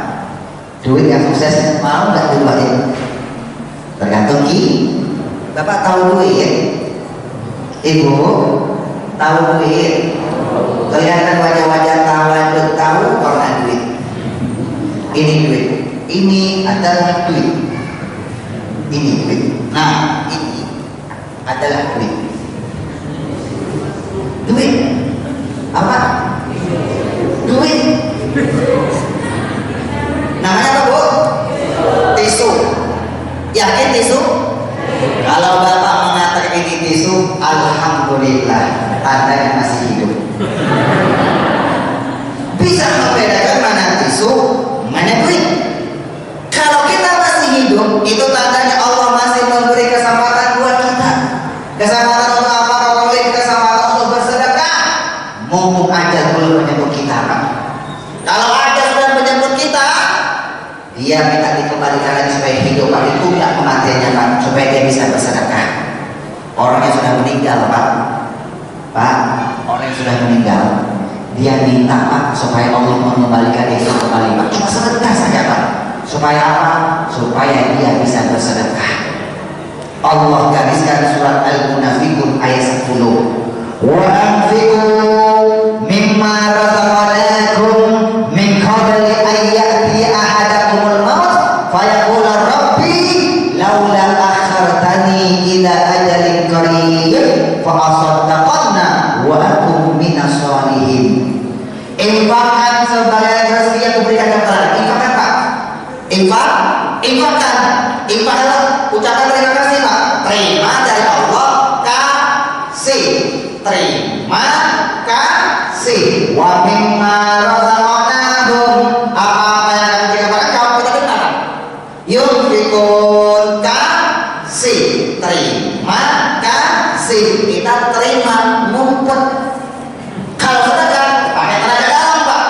Duit yang sukses mau nggak dibuatin? Tergantung Bapak tahu duit, Ibu tahu duit, kelihatan wajah-wajah tahu karena duit. Ini duit, ini adalah duit. Ini duit. Nah, ini adalah duit. Duit apa? Duit. Namanya apa, Bu? Tisu. Yakin tisu? Kalau Bapak mengatakan ini tisu, alhamdulillah, tandanya masih hidup. Bisa membedakan mana tisu, mana duit. Kalau kita masih hidup, itu tandanya Allah masih memberi kesempatan buat kita. Kesempatan untuk apa? Kalau beri kesempatan untuk bersedekah. Mumpung aja belum menyebut kita, Pak. Kalau aja sudah menyebut kita, dia minta dikembalikan lagi supaya hidup, Pak. Ditunda kematiannya, Pak, supaya dia bisa bersedekah. Orang yang sudah meninggal, Pak, orang yang sudah meninggal, dia minta, Pak, supaya Allah mengembalikan itu kembali, Pak. Cuma sedekah saja, Pak. Supaya apa? Supaya dia bisa bersedekah. Allah gariskan surat Al-Munafiqun ayat 10. Wa anfiqu mimma razaqnakum min qabli an ya'tiya ahadakumul maut fayaqula rabbi laula akhartani ila ajalin qarib fa asaddaqna wa akum minas shalihin. Infakkan sebagai rezeki yang diberikan kepada kita. Infakkan, Pak. Infakkan. Infak adalah ucapan terima kasih, Pak. Terima dari Allah, kasih. Terima kasih. Wa mimma razaqnahum, apa yang akan diberikan kepada kamu kita gunakan. Yunfikun, kasih. Terima kasih. Kita terima, ngumpet. Kalau sedekah pakai tenaga dalam, Pak.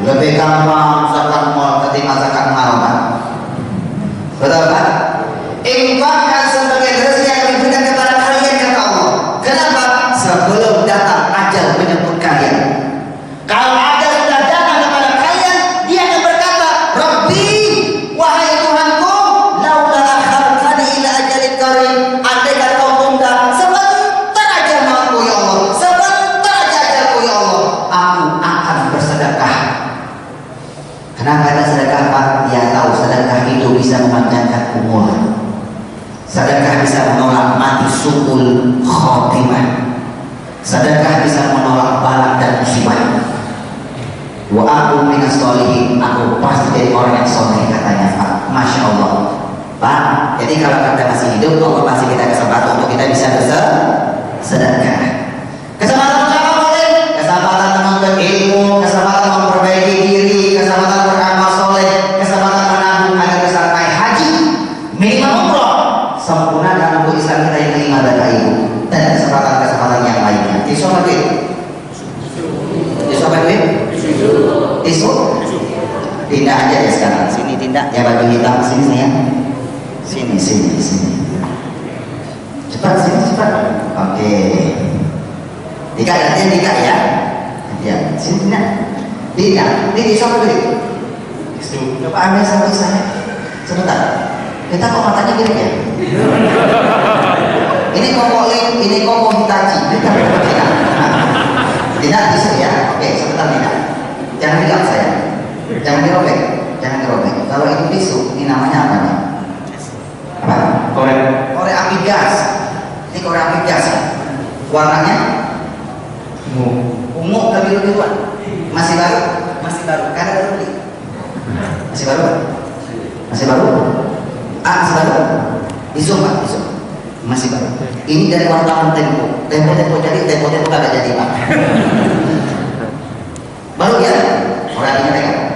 Lebih gampang zakat mal ketimbang zakat mal, Pak. Betul, Pak? Infakkan sebagai rezeki yang diberikan kepada kalian, kata Allah. Kenapa? Sebelum datang ajal menyebut kalian. Kalau ajal sudah datang kepada kalian, dia akan berkata, Rabbi, wahai Tuhanku, laula akhartani ila ajalin qarib, andai kau tunda sebentar sedekah bisa menolak balak dan musibah. Wa aku minas sholihin, aku pasti jadi orang yang soleh, katanya Pak. Masya Allah Pak. Jadi kalau kita masih hidup, Allah masih kita kesempatan untuk kita bisa bersedekah. Kesempatan apa boleh? Kesempatan menuntut ilmu, kesempatan memperbaiki diri, kesempatan beramal soleh, kesempatan menabung agar bisa naik haji, minimal umroh, sempurnakan untuk Islam kita yang kelima dan ibu, dan kesempatan-kesempatan yang lainnya. Tisu apa duit? Tisu apa duit? Tisu? Tindak aja ya sekarang. Sini tindak. Ya baju hitam sini saya. Sini. Cepat sini cepat. Oke. Tiga ya. Ya. Sini tindak. Tindak. Ini tisu apa duit? Tisu. Coba ambil satu saya. Sebentar. Kita kok matanya gini ya? Ini koko Hitachi. Tidak tisu ya. Oke, sebentar tidak. Jangan bilang saya. Jangan dirobek. Kalau itu tisu, ini namanya apa nih? Apa? Korek api gas. Ini korek api gas. Warnanya ungu kebiru-biruan. Masih baru. Karena baru beli. Masih baru. Masih baru. Tisu Pak, tisu. Masih baru. Ini dari wartawan Tempo. Tempo jadi Tempo kagak jadi Pak. Baru ya. Orang ini pegang.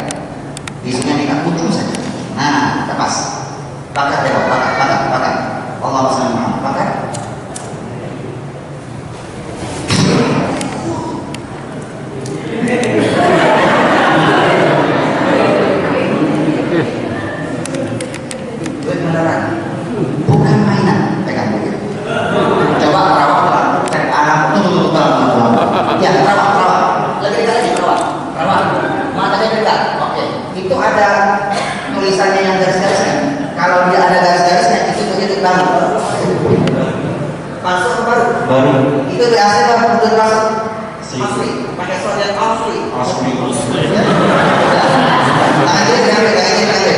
Tisunya dekat ujung saja. Nah, lepas. Bakar. Allah SWT bakar. Duit beneran. Bukan mainan. Pegang duit. Coba terawak. Cek anak. Ya, terawak. Lebih dekat lagi terawak. Matanya dekat. Oke. Itu ada tulisannya yang garis-garisnya. Kalau dia ada garis-garisnya, itu begitu baru. Masuk ke baru. Itu BAC baru betul masuk. Asli. Pakai soalnya asli.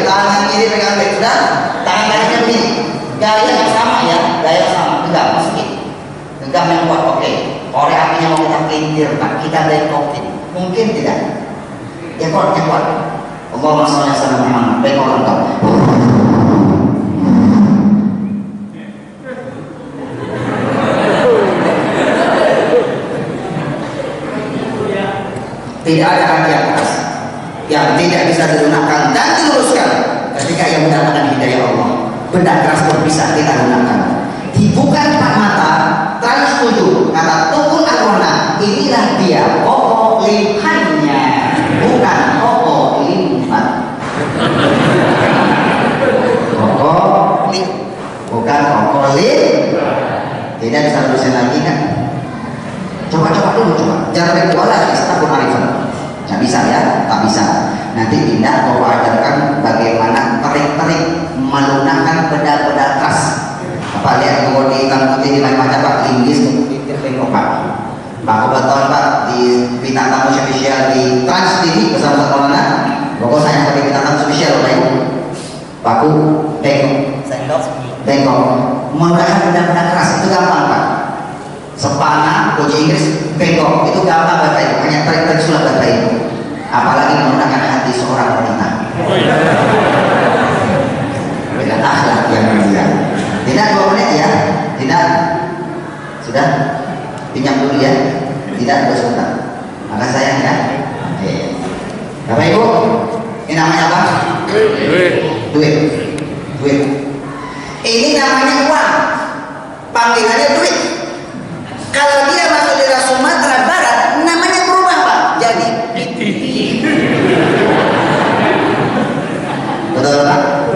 Tangan kiri pegang back. Sudah. Tangan kakinya begini. Gaya yang sama ya. Enggak, masukin. Genggam yang kuat. Oke. Korek apinya mau kita pelintir, Pak. Kita bengkokin. Mungkin tidak. Yang kuat. Allahumma sholli ala Muhammad. Bengkok engkau. Tidak ada hati yang keras yang tidak bisa dilunakkan dan diluruskan ketika ia mendapatkan hidayah Allah. Benda keras pun bisa kita gunakan. Dibuka empat mata, terus tujuh kata tukul arwana. Inilah dia pokok limhannya, bukan pokok limpan. Pokok lim, bukan pokok lim. Tidak bisa terusin lagi kan? Coba dulu. Jangan berkuala istabun arifan. Nggak bisa ya, tak bisa. Nanti tidak mau ajarkan bagaimana trik-trik melunakkan benda-benda keras. Apa lihat kalau di hitam putih di macam Pak Inggris kemudian tengok Pak. Pak kebetulan Pak di bintang tamu spesial di Trans TV bersama Corona. Pokok saya pakai bintang tamu spesial Pak. Paku tengok menggunakan benda-benda keras itu gampang Pak. Sepana, kunci Inggris, bengkok itu gampang Bapak Ibu, hanya trik-trik sulap Bapak Ibu. Apalagi menggunakan hati seorang wanita. Dengan akhlak yang mulia. Tidak 2 menit ya, tidak. Sudah pinjam dulu ya, tidak 2 sebentar. Maka sayang ya. Oke. Bapak Ibu, ini namanya apa? Duit. Ini namanya uang. Panggilannya duit. Kalau dia masuk di Sumatera Barat, namanya berubah Pak. Jadi betul Pak?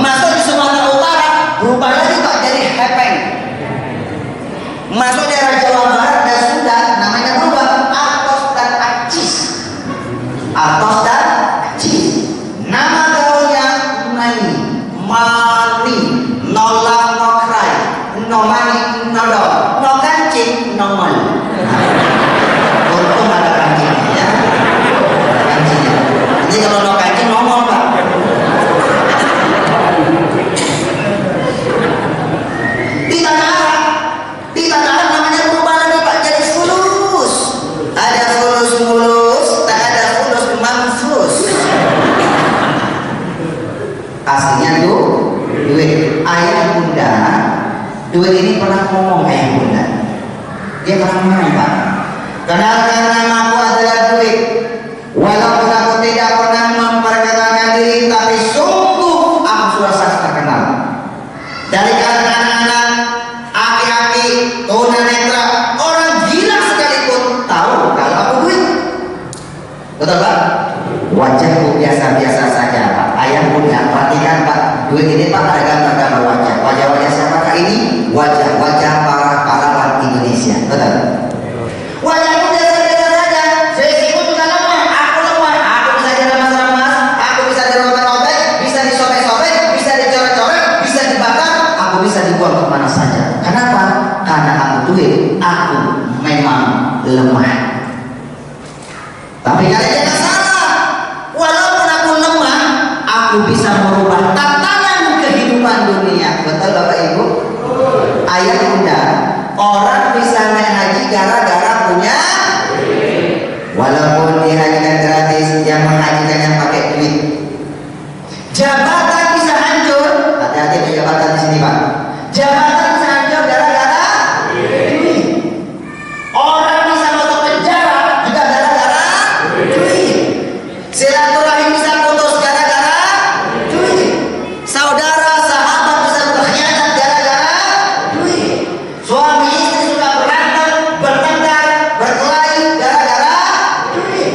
Masuk di Sumatera Utara, berubah lagi Pak jadi hepeng. Masuk daerah Jawa Barat dan Sunda, namanya berubah Atos dan Acis. Nama gaulnya Mani, Nola, No Cry, No Money, No Dog, No Kancing, No Money. Dia pernah Pak. Kenalkan namaku adalah duit. Walaupun aku tidak pernah memperkenalkan diri, tapi sungguh aku sudah sangat terkenal. Dari kalangan anak-anak, aki-aki, tunanetra, orang gila sekalipun tahu kalau aku duit. Betul Pak? Wajahku biasa-biasa saja Pak. Ayah punya, perhatikan Pak, duit ini Pak ada gambar-gambar wajah. Wajah-wajah siapakah ini? Wajah-wajah para pahlawan Indonesia. Betul? Wajahku biasa-biasa saja. Fisikku juga lemah. Aku lemah. Aku bisa diremas-remas, aku bisa dirobek-robek, bisa disobek-sobek, bisa dicoret-coret, bisa dibakar, aku bisa dibuang kemana saja. Kenapa? Karena aku duit. Aku memang lemah. Tapi kalian jangan salah. Walaupun aku lemah, aku bisa merubah tatanan kehidupan dunia. Betul Bapak Ibu? Ayah bunda, orang bisa naik haji gara-gara punya. Walaupun dihajikan gratis, yang menghajikan yang pakai duit. Jabatan bisa hancur. Hati-hati ada jabatan di sini Pak. Jabatan bisa hancur gara-gara duit. Orang bisa masuk penjara juga gara-gara duit. Silaturahim bisa putus gara-gara duit. Saudara sahabat bisa berkhianat gara-gara duit. Suami istri sudah berantem, bertengkar, berkelahi gara-gara duit.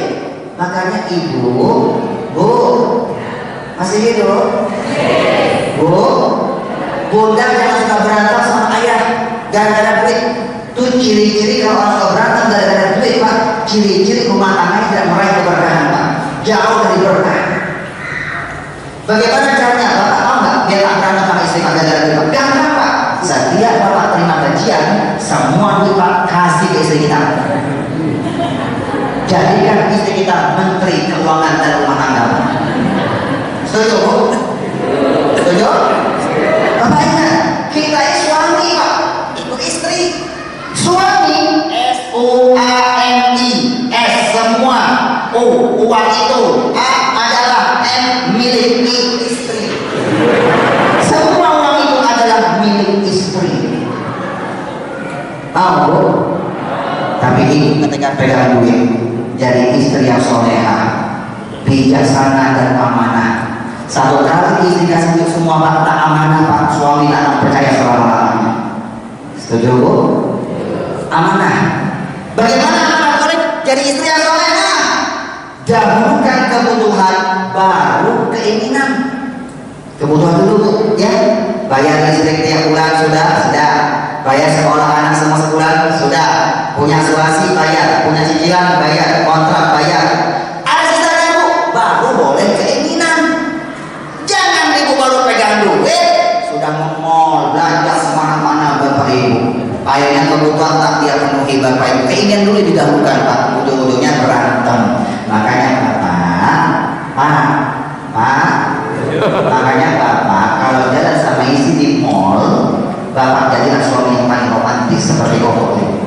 Makanya ibu, bu, masih hidup? Bu, bunda jangan suka berantem sama ayah gara-gara duit. Itu ciri-ciri kalau orang suka berantem gara-gara duit Pak. Ciri-ciri rumah tangga tidak meraih keberkahan Pak. Jauh dari berkah. Bagaimana caranya? Bapak tahu nggak? Biar tak berantem sama istri Pak gara-gara duit Pak. Gampang Pak. Setiap Bapak terima gajian, semua duit Pak kasih ke istri kita. Jadikan istri kita menteri keuangan dan rumah tangga. Setuju? Setuju? Bapak ingat, kita ini suami Pak, itu istri. Suami S-U-A-M-I, S semua, U uang itu, A adalah M milik istri. Semua uang itu adalah milik istri. Tahu Bu? Tapi ibu ketika pegang duit, jadi istri yang soleha, bijaksana dan amanah. Satu kali istri kasih duit semua Pak, tak amanah Pak, suami tak akan percaya selama-lamanya. Setuju Bu? Amanah. Bagaimana amanah boleh jadi istri yang soleha? Dahulukan kebutuhan, baru keinginan. Kebutuhan dulu Bu, ya. Bayar listrik tiap bulan sudah. Bayar sekolah anak semua sebulan sudah. Punya asuransi bayar, punya cicilan bayar, kontrak bayar. Ada sisanya Bu, baru boleh keinginan. Jangan ibu baru pegang duit sudah nge-mall, belanja semana-mana Bapak Ibu. Akhirnya kebutuhan tak dia penuhi Bapak Ibu. Keinginan dulu didahulukan Pak, ujung-ujungnya berantem. Makanya Pak, makanya Bapak kalau jalan sama istri di mall, Bapak jadilah suami yang paling romantis seperti Koko itu.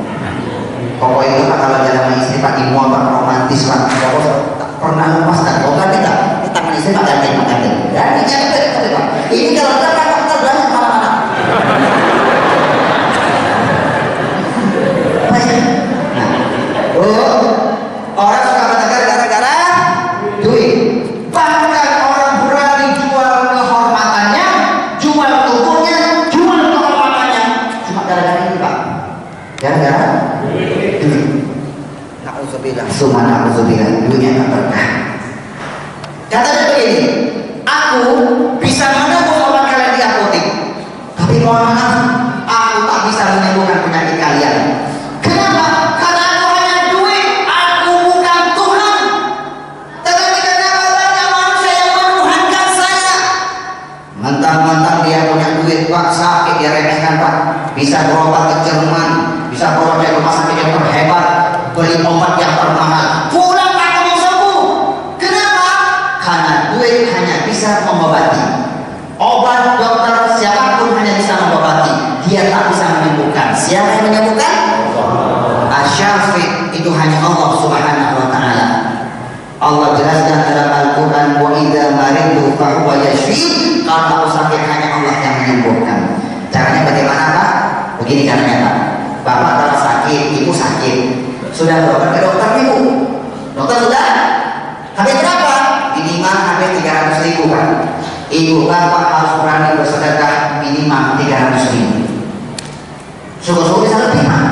Koko itu Pak kalau jalan sama istri Pak di mall Pak romantis Pak. Koko tak pernah lepas dan Koko kita ini tangan istri Pak ganti. Dan ini Pak. Ini kalau Pak terbalik mana-mana. Orang suka bertengkar gara-gara duit. Bahkan orang berani jual kehormatannya, jual tubuhnya, jual kehormatannya, cuma gara-gara ini Pak. Gara-gara duit. Na'udzubillah, duitnya tak berkah. Katanya begini, aku bisa menembus obat kalian di apotek, tapi mohon maaf, aku tak bisa menyembuhkan penyakit kalian. Kenapa? Karena aku hanya duit, aku bukan Tuhan. Tetapi kenapa banyak manusia yang menuhankan saya? Mentang-mentang dia punya duit Pak, sakit dia remehkan Pak. Bisa berobat ke Jerman, bisa berobat ke rumah sakit yang terhebat, beli obat yang termahal. Pulang tak mau sembuh. Kenapa? Karena duit hanya bisa mengobati. Obat dokter siapapun hanya bisa mengobati, dia tak bisa menyembuhkan. Siapa yang menyembuhkan? Asy-Syafi' itu hanya Allah Subhanahu wa taala. Allah jelaskan dalam Al-Qur'an, wa idza maridtu fa huwa yashfi. Kalau aku sakit hanya Allah yang menyembuhkan. Caranya bagaimana Pak? Begini caranya Pak. Bapak kalau sakit berobat ke dokter ibu. Dokter sudah habis berapa? Minimal sampai 300.000 kan. Ibu bapak harus berani bersedekah minimal 300.000. Syukur-syukur bisa lebih mah,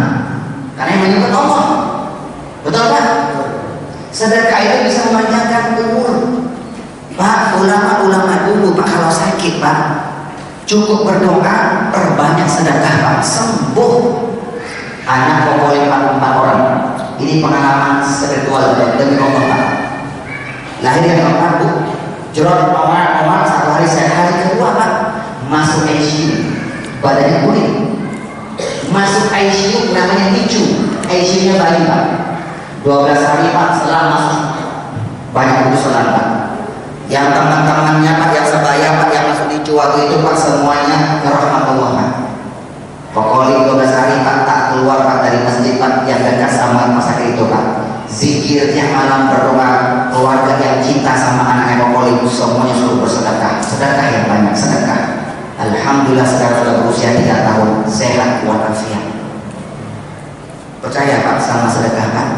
karena yang menyebut Allah. Betul kan? Sedekah itu bisa memanjangkan umur. Pak, ulama-ulama dulu Pak kalau sakit Pak cukup berdoa, perbanyak sedekah Pak, sembuh. Anak pokoknya 44 orang. Ini pengalaman spiritual demi Allah Pak. Lahir yang keempat Bu, Jorod Omar satu hari saya hari kedua Pak masuk ICU, badannya kuning. Masuk ICU namanya NICU, ICU-nya bayi Pak. 12 hari Pak setelah masuk banyak urusan Pak. Yang teman-temannya Pak yang sebaya Pak yang masuk NICU waktu itu Pak semuanya rahmatullah Pak. Pokoknya 12 hari Pak tak keluar Pak dari masjid Pak yang dekat sama rumah sakit itu Pak. Zikir tiap malam berdoa, keluarga yang cinta sama anaknya pokoknya itu semuanya suruh bersedekah, sedekah yang banyak, sedekah. Alhamdulillah sekarang sudah berusia 3 tahun, sehat walafiat. Percaya Pak sama sedekah Pak?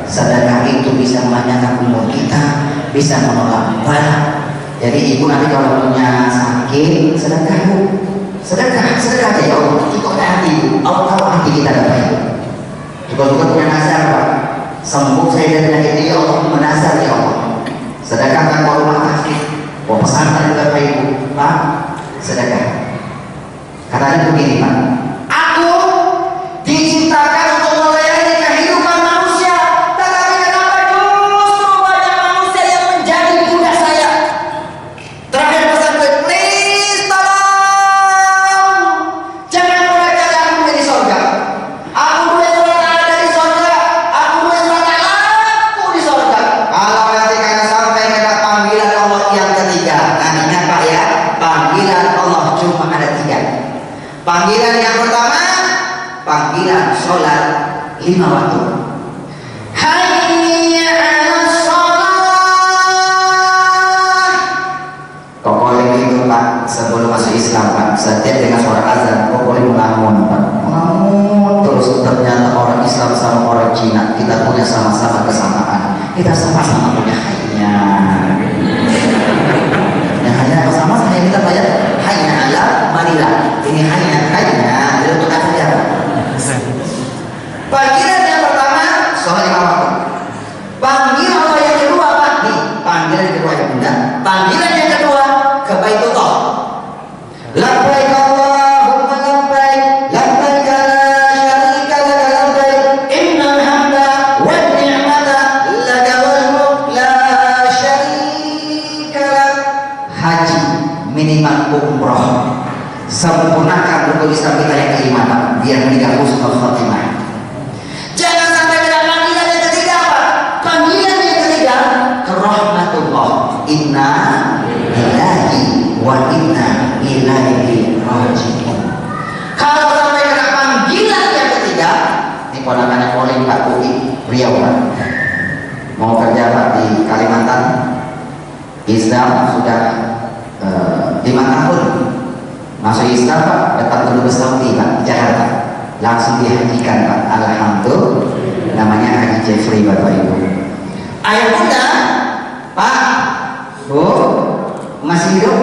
Sedekah itu bisa memanjangkan umur kita, bisa menolak bala. Jadi ibu nanti kalau punya sakit, sedekah Bu. Sedekah aja ya Allah, cukup hati Bu. Allah tahu hati kita ada baik. Juga punya nazar Pak. Sembuh saya dari penyakit ini, Allah menazar ya Allah. Sedekahkan ke rumah sakit, mau pesantren ke ibu Pak. Sedekah. Katanya begini Pak, aku diciptakan untuk melayani kehidupan manusia, tetapi kenapa justru banyak manusia yang menjadi budak saya? Terakhir pesan gue, please tolong jangan pernah cari aku dari surga. Aku boleh ada di surga, aku boleh aku di surga. Kalau nanti kalian sampai ke panggilan Allah yang ketiga, nah ingat Pak ya, panggilan Allah cuma ada 3. Panggilan yang pertama, panggilan sholat 5 waktu. Hayya 'alas shalah. Pokoknya itu Pak, sebelum masuk Islam Pak, setiap dengan suara azan, pokoknya melamun Pak, melamun terus. Ternyata orang Islam sama orang Cina, kita punya sama-sama kesamaan. Kita sama-sama punya hayya. Yang hanya sama-sama yang kita bayar hayya 'ala marilah. Ini hanya untuk saja. Panggilan yang pertama sholat 5 waktu. Panggilan Allah yang kedua Pak, nih panggilan yang kedua yang bunda. Panggilan yang kedua ke Baitullah. Labbaik Allahumma labbaik, labbaik la syarika laka labbaik, innal hamda wan ni'mata laka wal mulk la syarika lak. Haji minimal umroh. Sempurnakan rukun Islam kita yang kelima Pak, biar meninggal husnul khotimah. Jangan sampai kena panggilan yang ketiga Pak. Panggilan yang ketiga ke rahmatullah. Inna lillahi wa inna ilaihi raji'un. Kalau sampai kena panggilan yang ketiga, ini ponakannya Polling Pak Uki Riau Pak, mau kerja Pak di Kalimantan. Islam sudah 5 tahun. Masuk Islam Pak, datang ke Dubes Saudi Pak, Jakarta, langsung dihajikan Pak. Alhamdulillah, namanya Haji Jeffrey Bapak Ibu. Ayah bunda, Pak, Bu, masih hidup?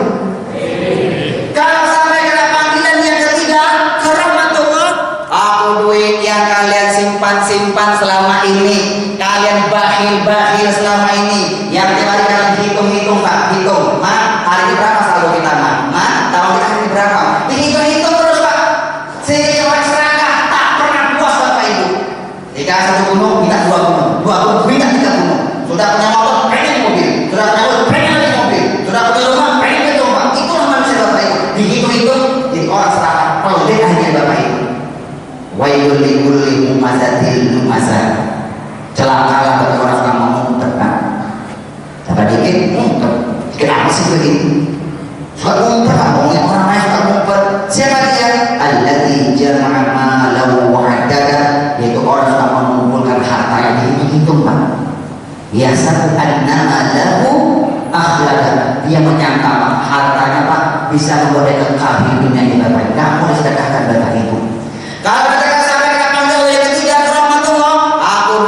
Kalau sampai kena panggilan yang ketiga, ke rahmatullah, aku duit yang kalian simpan selama ini, kalian bakhil selama ini, yang tiap hari kalian hitung Pak, hitung, Mak, hari ini berapa saldo kita Mak? Tahun kita hari berapa? Dihitung terus Pak. Sehingga serakah tak pernah puas Bapak Ibu. Jika 1 gunung minta 2 gunung, 2 gunung minta 3 gunung. Sudah punya motor, pengen mobil. Sudah punya mobil, pengen mobil. Sudah punya rumah, pengen rumah. Itulah manusia Bapak Ibu. Dihitung jadi orang serakah. Pelit akhirnya Bapak Ibu. Wailul likulli mumazatil lumazah. Celakalah bagi orang yang mengumpet Pak. Tambah dikit, ngumpet. Kenapa sih begini? Suka ngumpet, ngomongin orang lain suka ngumpet. Siapa dia? Alladzi jama'a malahu wa 'addada, yaitu orang suka mengumpulkan harta yang dihitung-hitung Pak. Biasa annama lahu akhlada, dia menyangka Pak, hartanya Pak bisa membuat dia kekal di dunia ini Bapak. Nggak mau disedekahkan Bapak Ibu. Kalau sedekah sampai ke panggilan yang ketiga rahmatullah, aku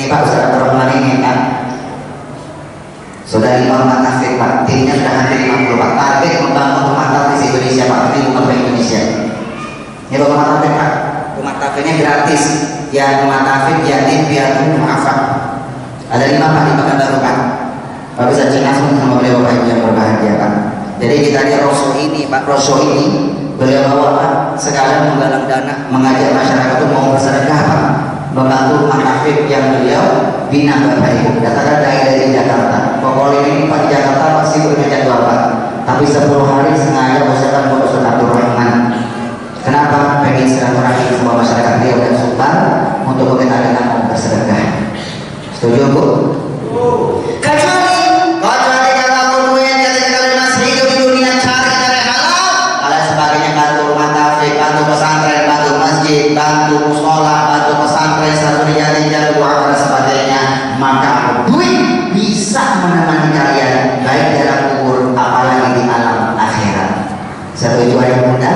Ini Pak Ustaz Abdurrahman ini kan sudah 5 rumah tahfiz Pak, timnya sudah hadir 50 Pak. Target membangun rumah tahfiz Indonesia Pak, ini bukan Bank Indonesia. Ini rumah tahfiz Pak, rumah tahfiznya gratis. Yang rumah tahfiz yatim piatu mu'afak. Ada 5 Pak di Pekanbaru Pak. Pak bisa cek langsung sama beliau Pak yang berbahagia Pak. Jadi kita lihat Rosso ini Pak, Rosso ini beliau bawa Pak sekalian menggalang dana, mengajak masyarakat itu mau bersedekah Pak, membantu rumah tahfiz yang beliau bina Bapak Ibu. Katakan dari Jakarta, pokoknya ini Pak di Jakarta pasti punya jadwal Pak, tapi 10 hari sengaja usahakan buat Ustaz Abdurrahman. Kenapa? Pengen silaturahmi sama masyarakat Riau dan Subang untuk kita dengan mau bersedekah. Setuju Bu? Kecuali kalau duit ketika kalian masih hidup di dunia cari cara halal, kalian sebagainya bantu rumah tahfiz, bantu pesantren, bantu masjid, bantu musola, bantu pesantren, satu jalan doa dan sebagainya, maka duit bisa menemani kalian baik dalam kubur apalagi di alam akhirat. Setuju ayat bunda?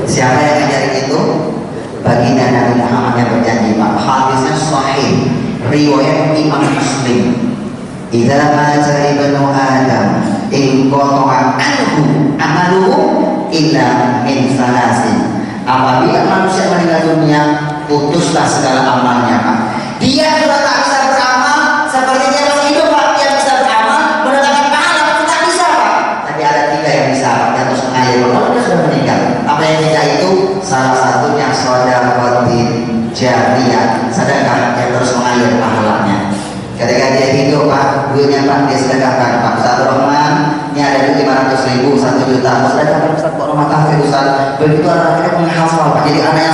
Siapa yang ngajarin itu? Baginda Nabi Muhammad yang berjanji Pak, hadisnya sahih, riwayat Imam Muslim. Idza mata ibnu Adam in qata'a anhu amaluhu illa min salasin. Apabila manusia meninggal dunia, putuslah segala amalnya Pak. Dia sudah tak bisa beramal seperti dia masih hidup Pak. Dia bisa beramal mendatangkan pahala itu tak bisa Pak. Tapi ada 3 yang bisa Pak. Yang terus mengalir kalau dia sudah meninggal. Apa yang 3 itu? Salah satunya sedekah jariyah, sedekah yang terus mengalir pahalanya. Ketika dia hidup Pak, duitnya Pak dia sedekahkan Pak. Ustaz Rahman ini ada duit 500.000, 1 juta. Sedekahkan Ustaz buat rumah tahfiz Ustaz. Begitu anak-anaknya menghafal Pak. Jadi anaknya